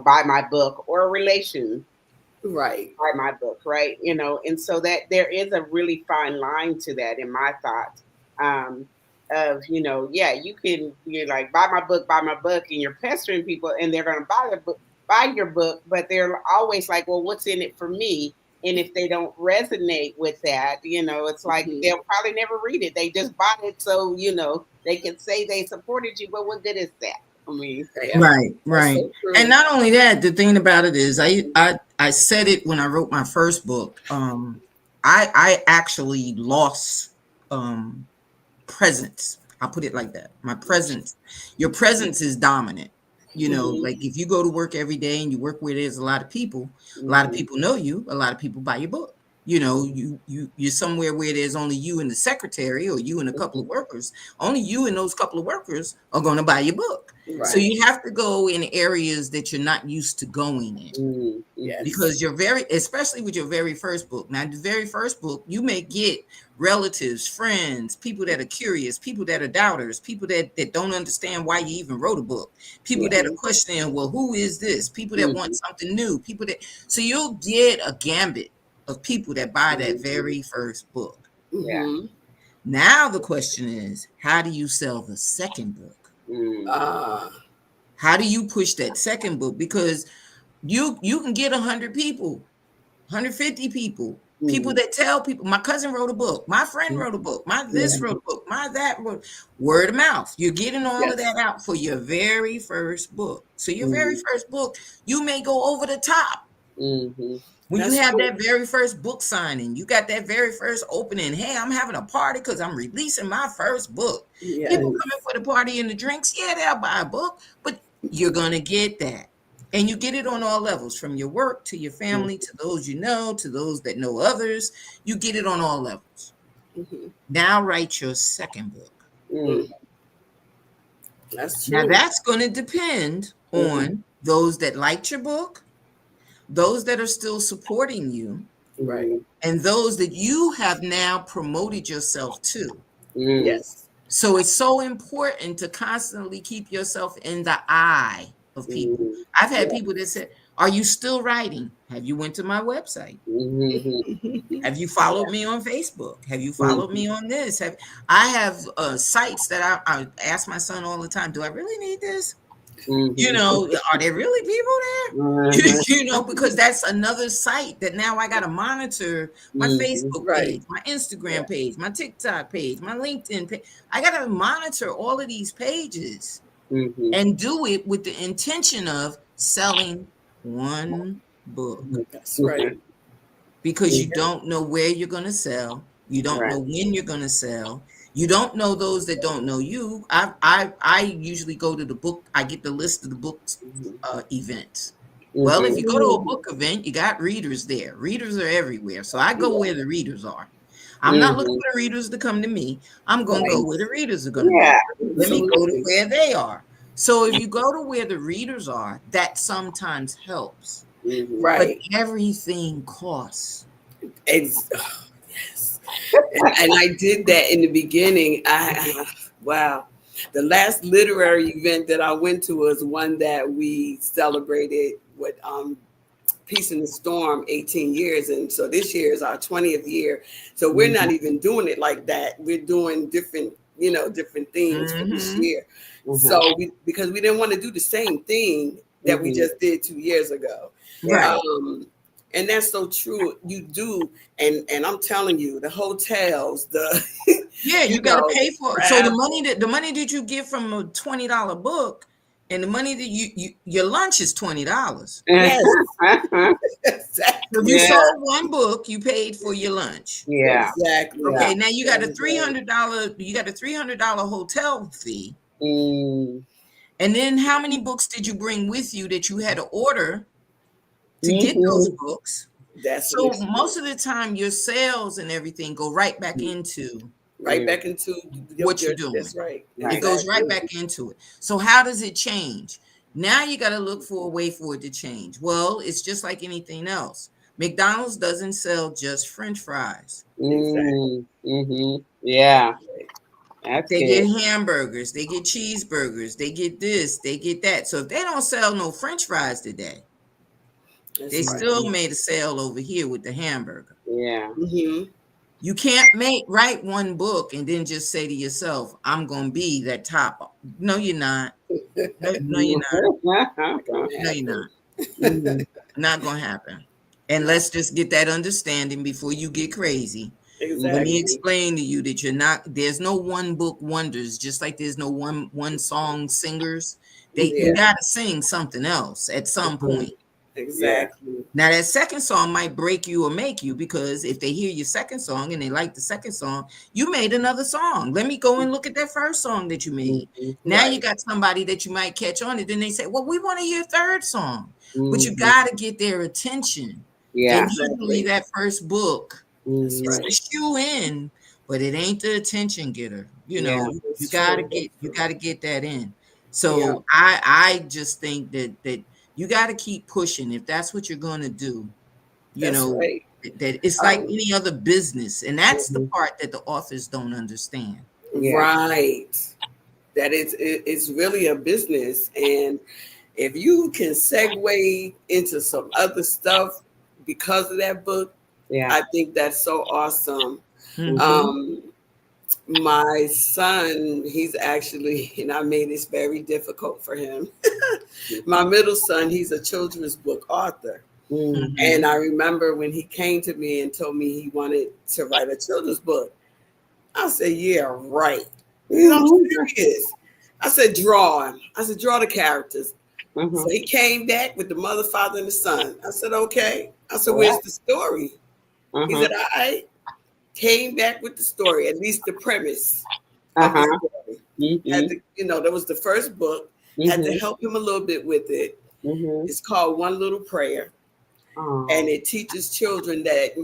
buy my book, or a relation, right, buy my book, right? And so that there is a really fine line to that in my thoughts. Of you're like, buy my book, and you're pestering people, and they're gonna buy your book, but they're always like, well, what's in it for me? And if they don't resonate with that, it's like they'll probably never read it. They just bought it so they can say they supported you, but what good is that? I mean, right. So and not only that, the thing about it is, I said it when I wrote my first book. I actually lost presence. I'll put it like that. My presence, your presence is dominant. Like if you go to work every day and you work where there's a lot of people know you, a lot of people buy your book. You're somewhere where there's only you and the secretary, or you and a couple of workers. Only you and those couple of workers are going to buy your book. Right. So you have to go in areas that you're not used to going in. Yes. Because especially with your very first book. Now, the very first book, you may get relatives, friends, people that are curious, people that are doubters, people that don't understand why you even wrote a book, people that are questioning, well, who is this? People that want something new, so you'll get a gambit of people that buy that very first book. Now the question is, how do you sell the second book? How do you push that second book? Because you can get 100 people, 150 people, people that tell people, my cousin wrote a book, my friend wrote a book, my this wrote a book, my that wrote, word of mouth. You're getting all of that out for your very first book. So your very first book, you may go over the top. When you have that very first book signing, you got that very first opening. Hey, I'm having a party because I'm releasing my first book. People coming for the party and the drinks, they'll buy a book, but you're going to get that. And you get it on all levels, from your work to your family, to those you know, to those that know others. You get it on all levels. Now write your second book. That's true. Now that's going to depend on those that liked your book, those that are still supporting you, right, and those that you have now promoted yourself to. Yes. So it's so important to constantly keep yourself in the eye of people. I've had people that said, are you still writing? Have you went to my website? Have you followed me on Facebook? Have you followed me on this? I have sites that I ask my son all the time, do I really need this? Are there really people there? Because that's another site that now I got to monitor my Facebook page, my Instagram page, my TikTok page, my LinkedIn page. I got to monitor all of these pages and do it with the intention of selling one book. That's right. Because you don't know where you're going to sell. You don't know when you're going to sell. You don't know those that don't know you. I usually go to the book. I get the list of the books events. Well, if you go to a book event, you got readers there. Readers are everywhere. So I go where the readers are. I'm not looking for the readers to come to me. I'm going to go where the readers are going to be. Let me go to where they are. So if you go to where the readers are, that sometimes helps. Right. But everything costs. Yes. And I did that in the beginning. Wow. The last literary event that I went to was one that we celebrated with Peace in the Storm 18 years. And so this year is our 20th year. So we're not even doing it like that. We're doing different themes for this year. So because we didn't want to do the same thing that we just did 2 years ago. Right. And that's so true. You do. And I'm telling you, the hotels, you got to pay for it. So the money that you get from a $20 book and the money that your lunch is $20. Yes. Exactly. If you sold one book, you paid for your lunch. Yeah. Exactly. Okay, now you got a $300 hotel fee. And then how many books did you bring with you that you had to order to get those books? So most of the time your sales and everything go right back into what you're doing. That's right. It goes right back into it. So how does it change? Now you got to look for a way for it to change. Well, it's just like anything else. McDonald's doesn't sell just French fries. Yeah. That's They good. get hamburgers, they get cheeseburgers, they get this, they get that. So if they don't sell no French fries today, they still made a sale over here with the hamburger. Yeah. You can't write one book and then just say to yourself, I'm going to be that top. No, you're not. No, you're not. No, you're not. Not going to happen. And let's just get that understanding before you get crazy. Exactly. Let me explain to you that there's no one book wonders, just like there's no one song singers. You got to sing something else at some point. Exactly. Now that second song might break you or make you, because if they hear your second song and they like the second song, you made another song. Let me go and look at that first song that you made. Now you got somebody that you might catch on it. Then they say, well, we want to hear third song, but you got to get their attention. Yeah. And usually that first book is a shoe in, but it ain't the attention getter. You got to get that in. So I just think that you got to keep pushing if that's what you're going to do. That it's like any other business, and that's the part that the authors don't understand. Right. That it's really a business, and if you can segue into some other stuff because of that book, I think that's so awesome. My son, he's actually, and I made this very difficult for him. My middle son, he's a children's book author. And I remember when he came to me and told me he wanted to write a children's book, I said, yeah, right. I'm serious. I said, draw him. I said, draw the characters. So he came back with the mother, father, and the son. I said, okay. I said, where's the story? He said, all right. Came back with the story, at least the premise of the story. Had to, that was the first book. Had to help him a little bit with it. It's called One Little Prayer. And it teaches children that,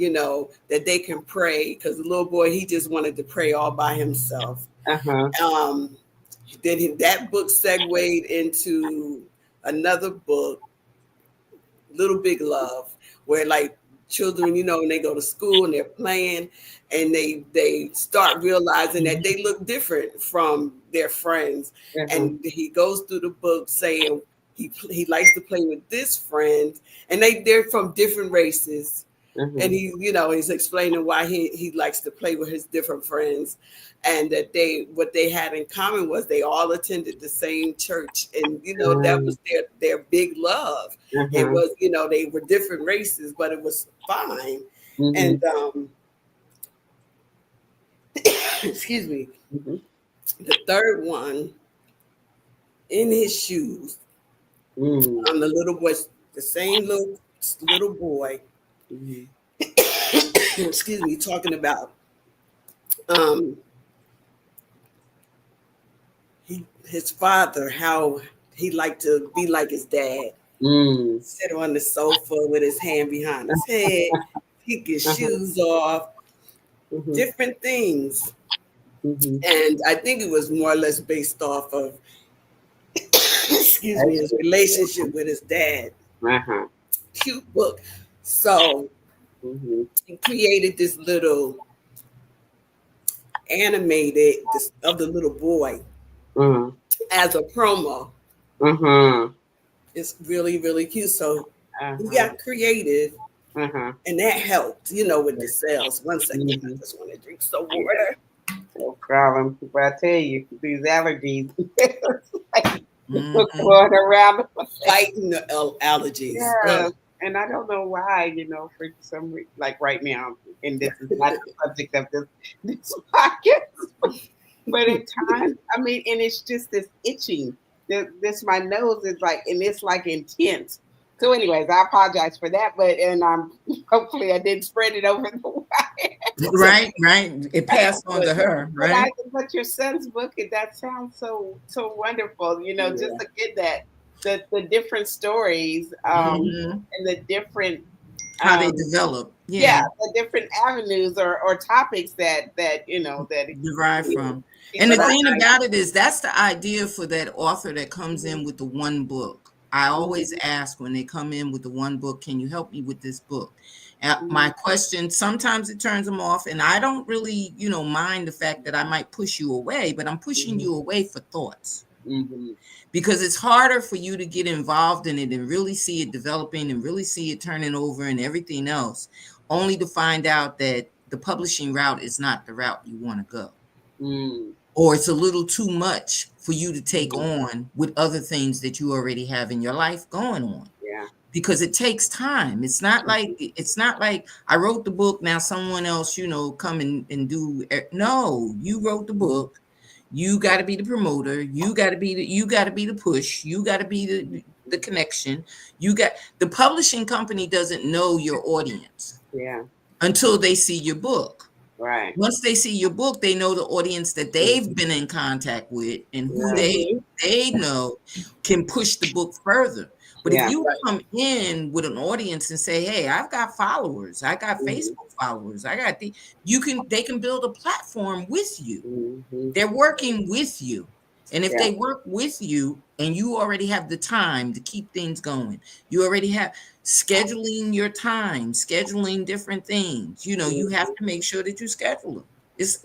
that they can pray, because the little boy, he just wanted to pray all by himself. Then that book segued into another book, Little Big Love, where like children, when they go to school and they're playing and they start realizing that they look different from their friends. And he goes through the book saying he likes to play with this friend, and they're from different races. And he's explaining why he likes to play with his different friends, and that what they had in common was they all attended the same church, and that was their big love. It was, they were different races, but it was fine. And excuse me, the third one, In His Shoes, on the little boy, the same little boy. Excuse me, talking about his father, how he liked to be like his dad. Sit on the sofa with his hand behind his head, take his shoes off, different things. And I think it was more or less based off of excuse me, his relationship with his dad. Uh-huh. Cute book. So he created this little animated of the little boy as a promo. It's really, really cute. So he got creative, and that helped, with the sales. 1 second, I just want to drink some water. No problem. But I tell you, these allergies going around fighting the allergies. Yeah. And I don't know why, for some reason, like right now, and this is not the subject of this podcast, but at times, and it's just this itching. This my nose is like, and it's like intense. So, anyways, I apologize for that, but hopefully I didn't spread it over the wire. Right. It passed on to her, right? But your son's book, that sounds so wonderful. Just to get that. The different stories and the different how they develop, the different avenues or topics that derive from. And the thing about it is, that's the idea for that author that comes in with the one book. I always ask when they come in with the one book, can you help me with this book? My question, sometimes it turns them off, and I don't really mind the fact that I might push you away, but I'm pushing you away for thoughts. Because it's harder for you to get involved in it and really see it developing and really see it turning over and everything else, only to find out that the publishing route is not the route you want to go. Or it's a little too much for you to take on with other things that you already have in your life going on. Because it takes time. It's not like I wrote the book, now someone else, come and do. No, you wrote the book. You got to be the promoter. You got to be the push. You got to be the connection. The publishing company doesn't know your audience. Until they see your book. Right. Once they see your book, they know the audience that they've been in contact with and who they know can push the book further. But if you come in with an audience and say, "Hey, I've got followers. I got Facebook followers. They can build a platform with you. They're working with you. And if they work with you and you already have the time to keep things going, you already have scheduling your time, scheduling different things. You have to make sure that you schedule them. It's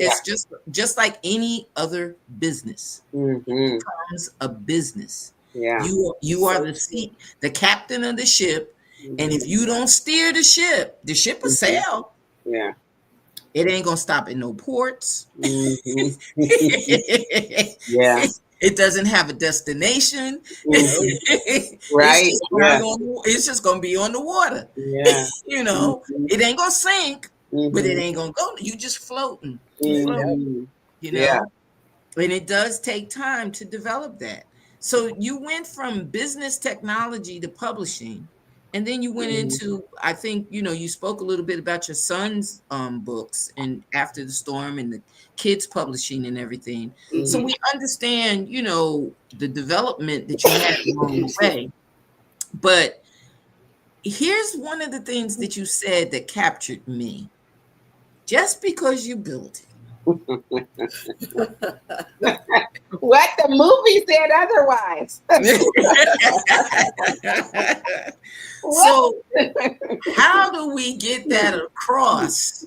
just like any other business. It becomes a business. You are the captain of the ship, and if you don't steer the ship will sail. It ain't gonna stop at no ports. It doesn't have a destination. Right. It's just gonna be on the water. It ain't gonna sink, but it ain't gonna go. You just floating. And it does take time to develop that. So you went from business technology to publishing, and then you went into, I think, you spoke a little bit about your son's books and After the Storm and the kids publishing and everything. So we understand, the development that you had along the way. But here's one of the things that you said that captured me. Just because you built it. What the movie said otherwise. So how do we get that across?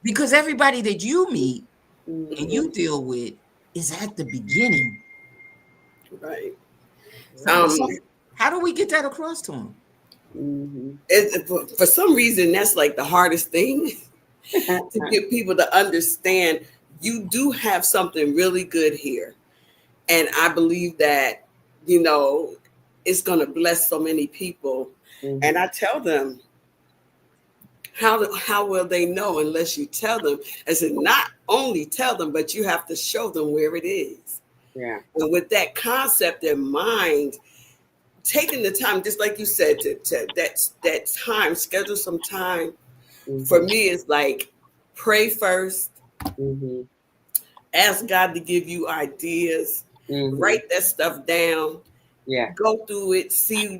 Because everybody that you meet and you deal with is at the beginning. Right. So how do we get that across to them? For some reason, that's like the hardest thing. To get people to understand you do have something really good here. And I believe that, it's going to bless so many people. And I tell them, how will they know unless you tell them? I said, not only tell them, but you have to show them where it is. And with that concept in mind, taking the time, just like you said, to that time, schedule some time. For me, it's like pray first, ask God to give you ideas, write that stuff down, go through it, see,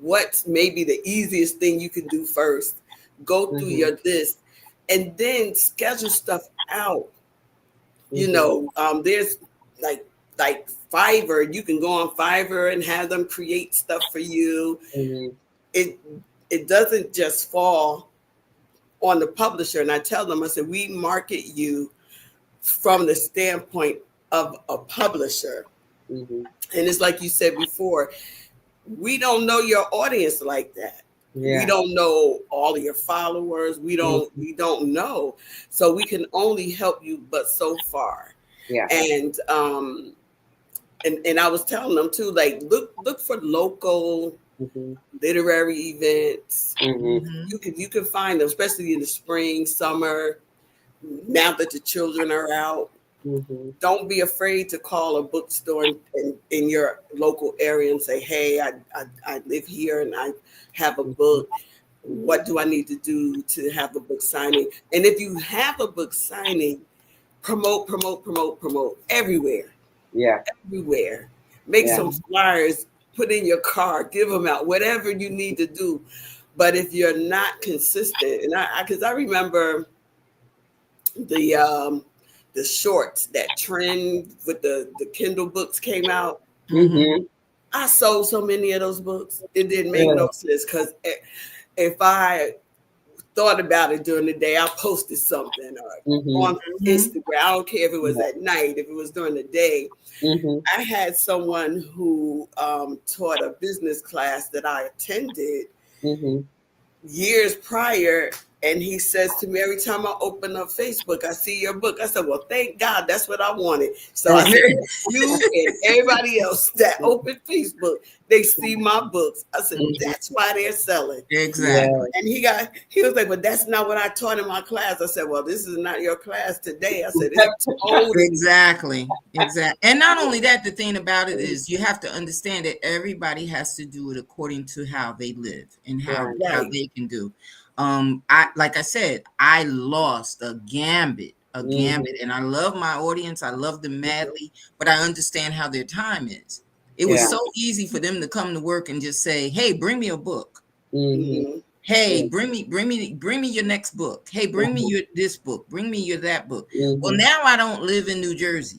what's maybe the easiest thing you can do first, go through your list, and then schedule stuff out. There's like Fiverr. You can go on Fiverr and have them create stuff for you. Mhm. It doesn't just fall on the publisher. And I tell them, I said, we market you from the standpoint of a publisher. Mhm. And it's like you said before, we don't know your audience like that. Yeah. We don't know all of your followers. We don't know. So we can only help you but so far. Yeah. And I was telling them too, like look for local Mhm. literary events. Mhm. You can find them, especially in the spring, summer, now that the children are out. Mhm. Don't be afraid to call a bookstore in your local area and say, hey, I live here and I have a book. What do I need to do to have a book signing? And if you have a book signing, promote everywhere. Yeah. Everywhere. Make Yeah. some flyers, put in your car, give them out, whatever you need to do. But if you're not consistent, and because I remember the shorts, that trend with the Kindle books came out. Mhm. I sold so many of those books. It didn't make Yeah. no sense because if I thought about it during the day, I posted something or on Instagram. I don't care if it was at night, if it was during the day. Mhm. I had someone who taught a business class that I attended Mhm. years prior, and he says to me, every time I open up Facebook, I see your book. I said, well, thank God, that's what I wanted. So I said, you and everybody else that open Facebook, they see my books. I said, that's why they're selling. Exactly. And he was like, but that's not what I taught in my class. I said, well, this is not your class today. I said, it's totally. Exactly. And not only that, the thing about it is you have to understand that everybody has to do it according to how they live and how they can do. Like I said, I lost a gambit, and I love my audience. I love them madly, but I understand how their time is. It was so easy for them to come to work and just say, hey, bring me a book. Hey, bring me your next book. Hey, bring me your this book. Bring me your that book. Well, now I don't live in New Jersey.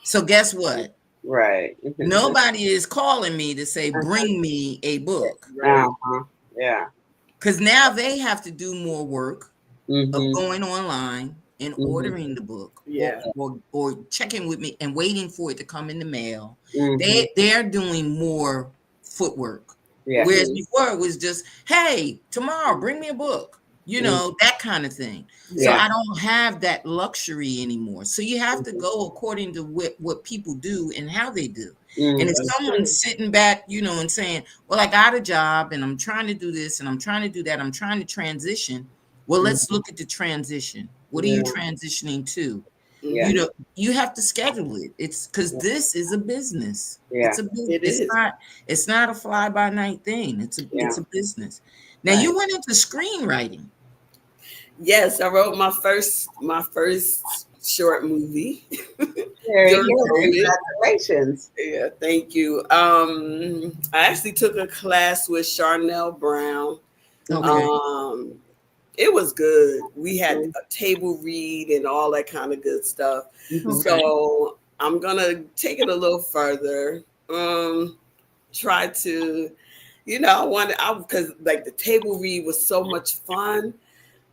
So guess what? Right. Nobody is calling me to say, bring me a book. Yeah. Because now they have to do more work of going online and ordering the book, or checking with me and waiting for it to come in the mail. They're doing more footwork. Yeah. Whereas before it was just, hey, tomorrow bring me a book, that kind of thing. So I don't have that luxury anymore. So you have to go according to what people do and how they do. And if someone's sitting back, and saying, well, I got a job and I'm trying to do this and I'm trying to do that, I'm trying to transition. Well, let's look at the transition. What are you transitioning to? You have to schedule it. It's because this is a business. It's a business. It's not a fly by night thing. It's a business. Now you went into screenwriting. Yes, I wrote my first short movie. Congratulations. Yeah, thank you. I actually took a class with Sharel Brown. Okay. It was good. We had a table read and all that kind of good stuff. So I'm gonna take it a little further. Try to, because like the table read was so much fun.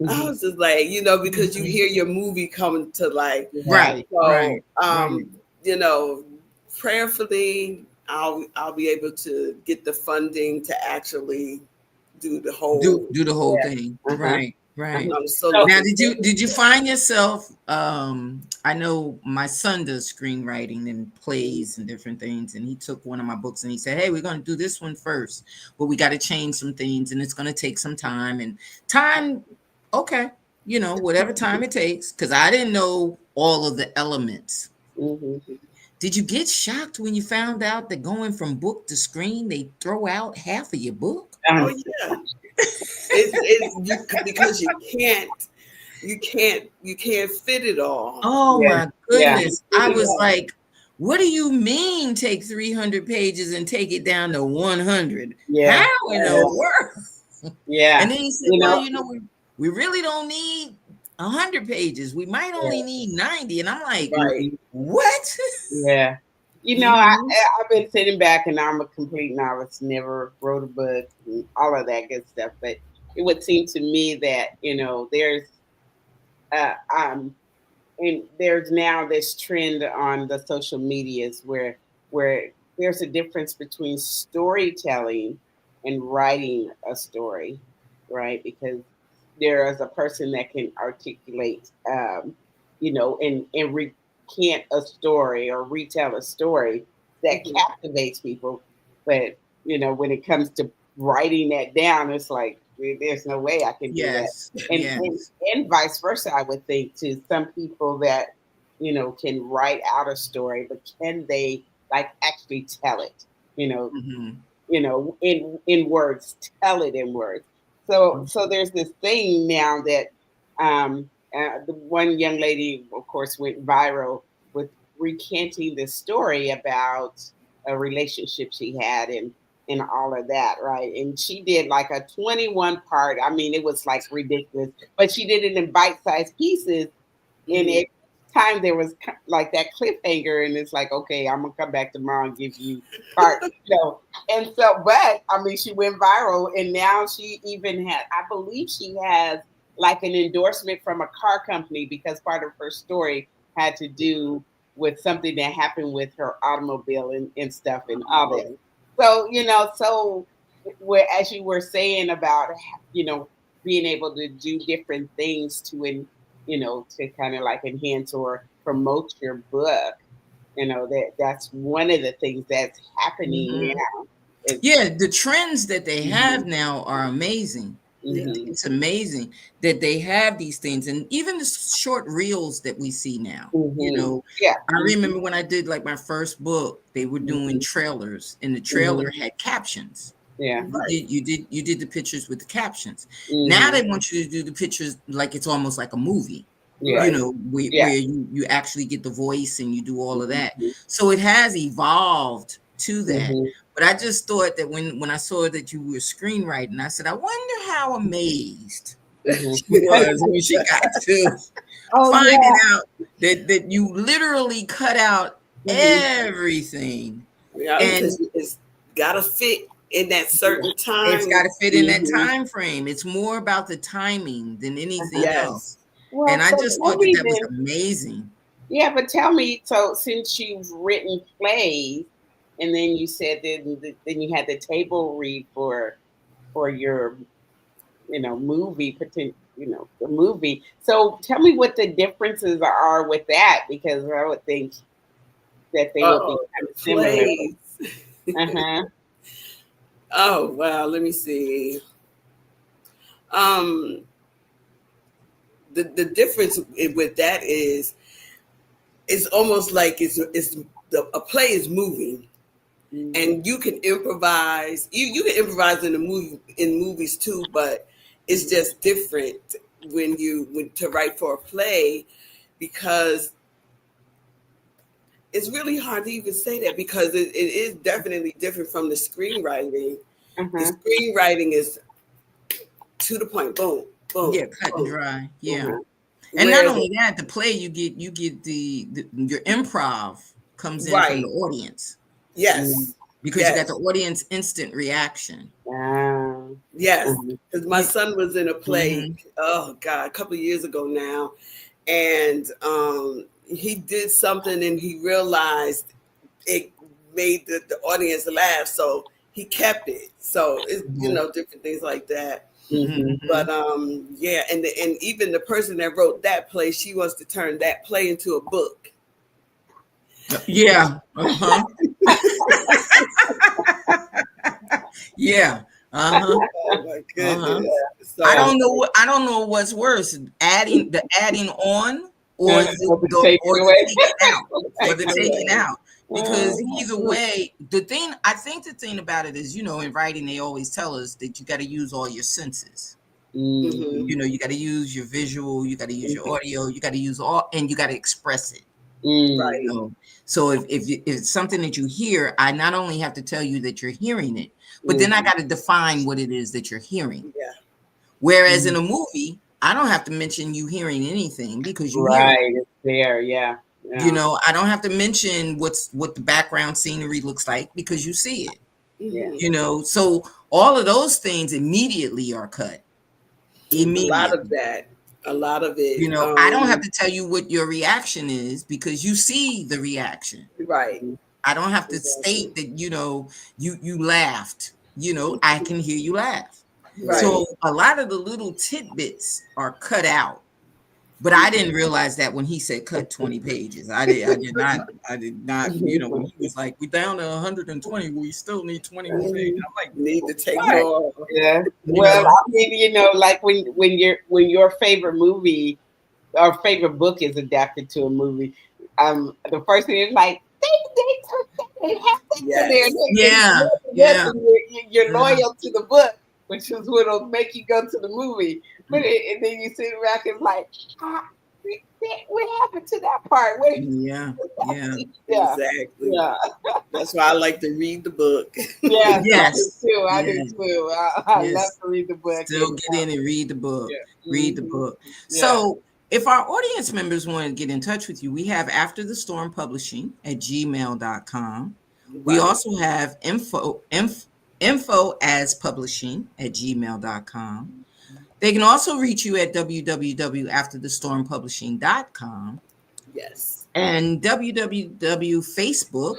I was just like, because you hear your movie coming to life. Right. So, prayerfully, I'll be able to get the funding to actually do the whole thing. Right. So now, did you find yourself? I know my son does screenwriting and plays and different things, and he took one of my books and he said, "Hey, we're going to do this one first, but we got to change some things, and it's going to take some time." And time, okay, whatever time it takes, because I didn't know all of the elements. Did you get shocked when you found out that going from book to screen, they throw out half of your book? Oh yeah. It's because you can't fit it all. Oh my goodness. I was like, what do you mean take 300 pages and take it down to 100? How in the world? And then he said, we really don't need 100 pages. We might only need 90. And I'm like, what? You know, I've been sitting back and I'm a complete novice, never wrote a book, and all of that good stuff. But it would seem to me that, there's uh, um, and there's now this trend on the social medias where there's a difference between storytelling and writing a story, right? Because there is a person that can articulate, and recant a story or retell a story that captivates people. But when it comes to writing that down, it's like there's no way I can do that. Yes. And, Yes. and vice versa, I would think to some people that can write out a story, but can they like actually tell it? Mhm. In words, tell it in words. So there's this thing now that the one young lady, of course, went viral with recanting this story about a relationship she had and all of that, right? And she did like a 21 part. I mean, it was like ridiculous, but she did it in bite-sized pieces. And every time there was like that cliffhanger, and it's like, okay, I'm gonna come back tomorrow and give you part, And so, but I mean, she went viral, and now she even had, I believe, she has like an endorsement from a car company because part of her story had to do with something that happened with her automobile and stuff and all that. So as you were saying about being able to do different things to kind of like enhance or promote your book, that's one of the things that's happening now. Yeah, the trends that they have now are amazing. It's amazing that they have these things, and even the short reels that we see now. Yeah. I remember when I did like my first book, they were doing trailers, and the trailer had captions. Yeah. You did the pictures with the captions. Now they want you to do the pictures like it's almost like a movie. Yeah. Where you actually get the voice and you do all of that. So it has evolved to that. But I just thought that when I saw that you were screenwriting, I said, I wonder how amazed she was when she got to finding out that you literally cut out everything. Yeah, And it's gotta fit in that certain time. It's got to fit in that time frame. It's more about the timing than anything else. Well, and I so just thought that was amazing. Yeah, but tell me, so since you've written plays, and then you said then you had the table read for your movie, the movie. So tell me what the differences are with that, because I would think that they would be kind of similar. Oh wow, let me see. The difference with that is it's almost like a play is moving, and you can improvise. You can improvise in movies too, but it's just different when to write for a play, because it's really hard to even say that, because it is definitely different from the screenwriting. The screenwriting is to the point, boom, boom. Yeah, cut and dry. Yeah. And not only that, the play you get your improv comes in from the audience. Yes. Because you got the audience instant reaction. Yes. Because my son was in a play, oh God, a couple of years ago now. And he did something and he realized it made the audience laugh. So he kept it. So it's, different things like that. But yeah, and even the person that wrote that play, she wants to turn that play into a book. Yeah. Yeah. Oh my goodness. So, I don't know what's worse, adding on or the taking out. Because either way, I think the thing about it is, in writing, they always tell us that you got to use all your senses. You got to use your visual, you got to use your audio, you got to use and you got to express it. Right. So if it's something that you hear, I not only have to tell you that you're hearing it, but then I got to define what it is that you're hearing. Yeah. Whereas in a movie, I don't have to mention you hearing anything because you hear it. It's there. Yeah. You know, I don't have to mention what the background scenery looks like because you see it. Mhm. You know, so all of those things immediately are cut. Immediately. A lot of it. You know, I don't have to tell you what your reaction is because you see the reaction. Right. I don't have to Exactly. state that, you know, you laughed. You know, I can hear you laugh. Right. So a lot of the little tidbits are cut out. But I didn't realize that when he said cut 20 pages. I did not, you know, when he was like, we're down to 120, we still need 20 more pages. I'm like, need to take what? more. Yeah. You Well, know? I mean, you know, like when your favorite movie or favorite book is adapted to a movie, the first thing is like they have that in there. Yeah. Yes, Yeah. and you're loyal to the book, which is what'll make you go to the movie. But and then you sit back and like, what happened to that part? Yeah. Yeah. Exactly. Yeah. That's why I like to read the book. Yes, Yes. I do too. I love to read the book. Still get in and read the book. Yeah. Read the book. Yeah. So if our audience members want to get in touch with you, we have After the Storm Publishing at gmail.com. We also have info as publishing at gmail.com. They can also reach you at www.afterthestormpublishing.com. Yes. And Facebook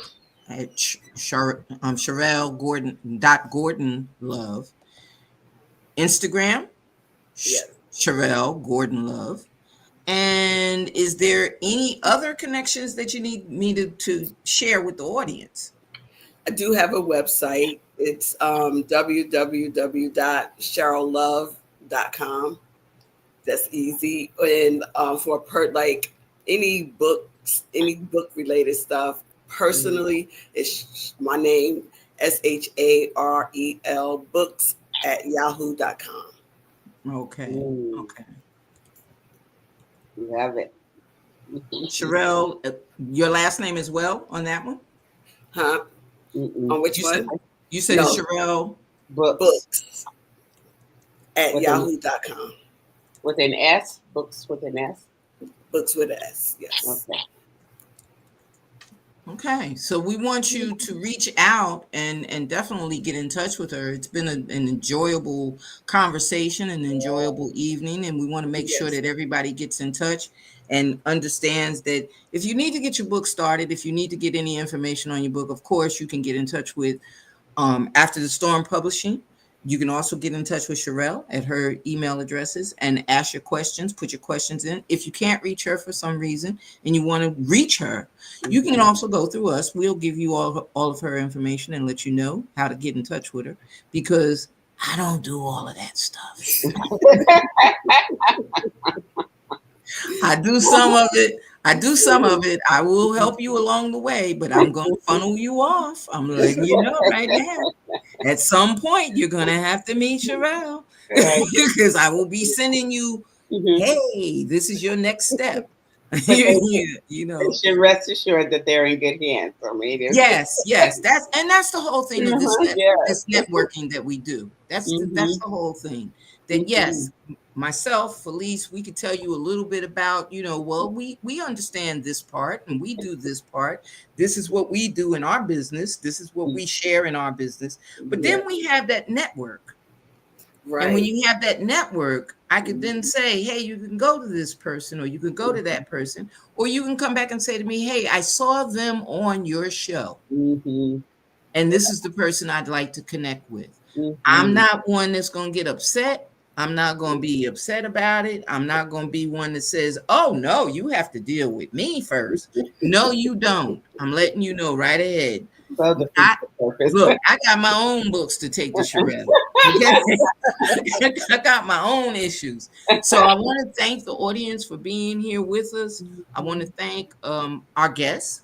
at Sharel Gordon.Love. Instagram, Yes. Sharel Gordon-Love. And is there any other connections that you need me to share with the audience? I do have a website. It's www.sharellove.com. That's easy. And for like any books, any book related stuff, personally, it's my name, SHAREL books at yahoo.com. Okay. Okay. Love it. Sharel, your last name as well on that one? Huh? On which one? You said it's Sharel Books at with yahoo.com. With an S? Books with an S? Books with an S, yes. Okay, so we want you to reach out and definitely get in touch with her. It's been an enjoyable conversation, an enjoyable evening, and we want to make sure that everybody gets in touch and understands that if you need to get your book started, if you need to get any information on your book, of course, you can get in touch with After the Storm Publishing. You can also get in touch with Sharel at her email addresses and ask your questions, put your questions in. If you can't reach her for some reason and you want to reach her, you can also go through us. We'll give you all of her information and let you know how to get in touch with her because I don't do all of that stuff. I do some of it. I will help you along the way, but I'm going to funnel you off. I'm letting you know right now. At some point, you're going to have to meet Sharel because I will be sending you, hey, this is your next step. You know, you should rest assured that they're in good hands. I mean, yes, that's the whole thing of this networking that we do. That's the whole thing. That yes, myself, Felice, we could tell you a little bit about, you know, well, we understand this part and we do this part. This is what we do in our business. This is what we share in our business. But then we have that network. Right. And when you have that network, I could then say, hey, you can go to this person or you can go to that person, or you can come back and say to me, hey, I saw them on your show. And this is the person I'd like to connect with. I'm not one that's going to get upset. I'm not going to be upset about it. I'm not going to be one that says, oh, no, you have to deal with me first. No, you don't. I'm letting you know right ahead. Look, I got my own books to take to Sharel. Okay? I got my own issues. So I want to thank the audience for being here with us. I want to thank our guests.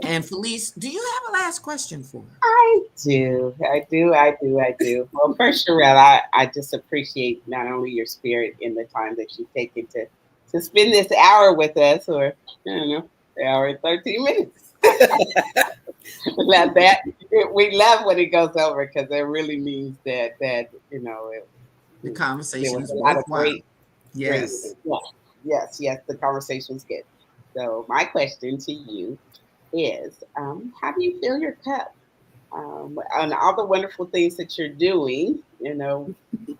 And Felice, do you have a last question for her? I do. Well, first, Sharel, I just appreciate not only your spirit in the time that you've taken to spend this hour with us, or I don't know, an hour and 13 minutes. We love when it goes over because it really means that you know the conversation was a lot of great. Yes. Yes, the conversation was good. So my question to you is, how do you fill your cup? On all the wonderful things that you're doing,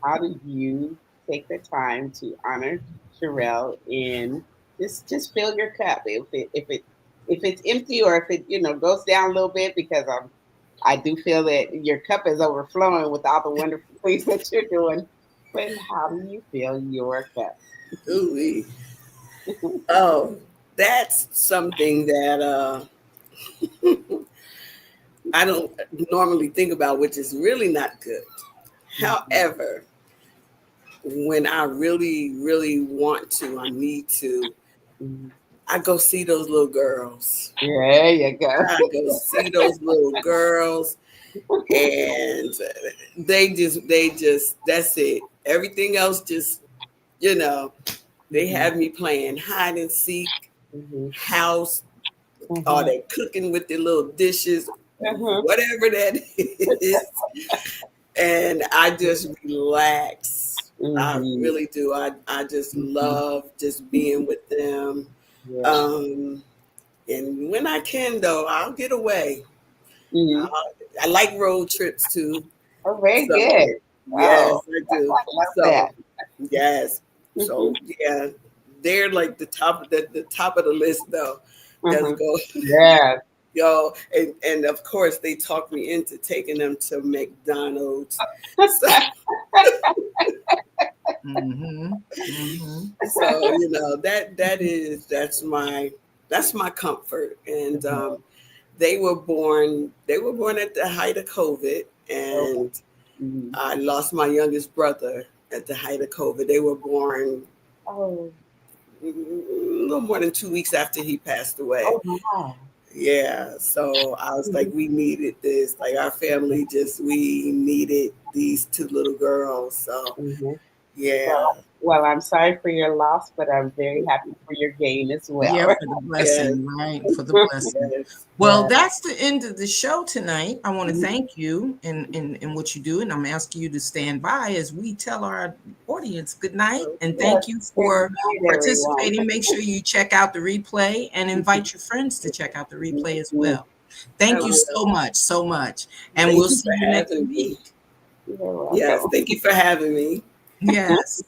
how do you take the time to honor Sharel and just fill your cup? If it's empty or if it goes down a little bit, because I do feel that your cup is overflowing with all the wonderful things that you're doing. But how do you fill your cup? Ooh, oh, that's something that I don't normally think about, which is really not good. However, when I really, really want to, I need to, I go see those little girls. There you go. I go see those little girls, and they just, that's it. Everything else just, they have me playing hide and seek, house, or they cooking with their little dishes, whatever that is. And I just relax. I really do. I just love just being with them. And when I can, though, I'll get away. I like road trips too. Oh, very good. Yes, Oh, I do. I love So that. yes. So yeah, they're like the top of the top of the list, though. Let's go. Yeah. Yo, and of course they talked me into taking them to McDonald's. So, so that's my comfort. And they were born at the height of COVID, and I lost my youngest brother at the height of COVID. They were born a little more than 2 weeks after he passed away. Oh, wow. Yeah, so I was like, we needed this. Like our family we needed these two little girls. So yeah. Well, I'm sorry for your loss, but I'm very happy for your gain as well. Yeah, for the blessing, right? For the blessing. Yes. Well, that's the end of the show tonight. I want to thank you in what you do, and I'm asking you to stand by as we tell our audience good night, and thank you for participating. Make sure you check out the replay and invite your friends to check out the replay as well. Thank you so much, and we'll see you next week. Yes, thank you for having me. Yes.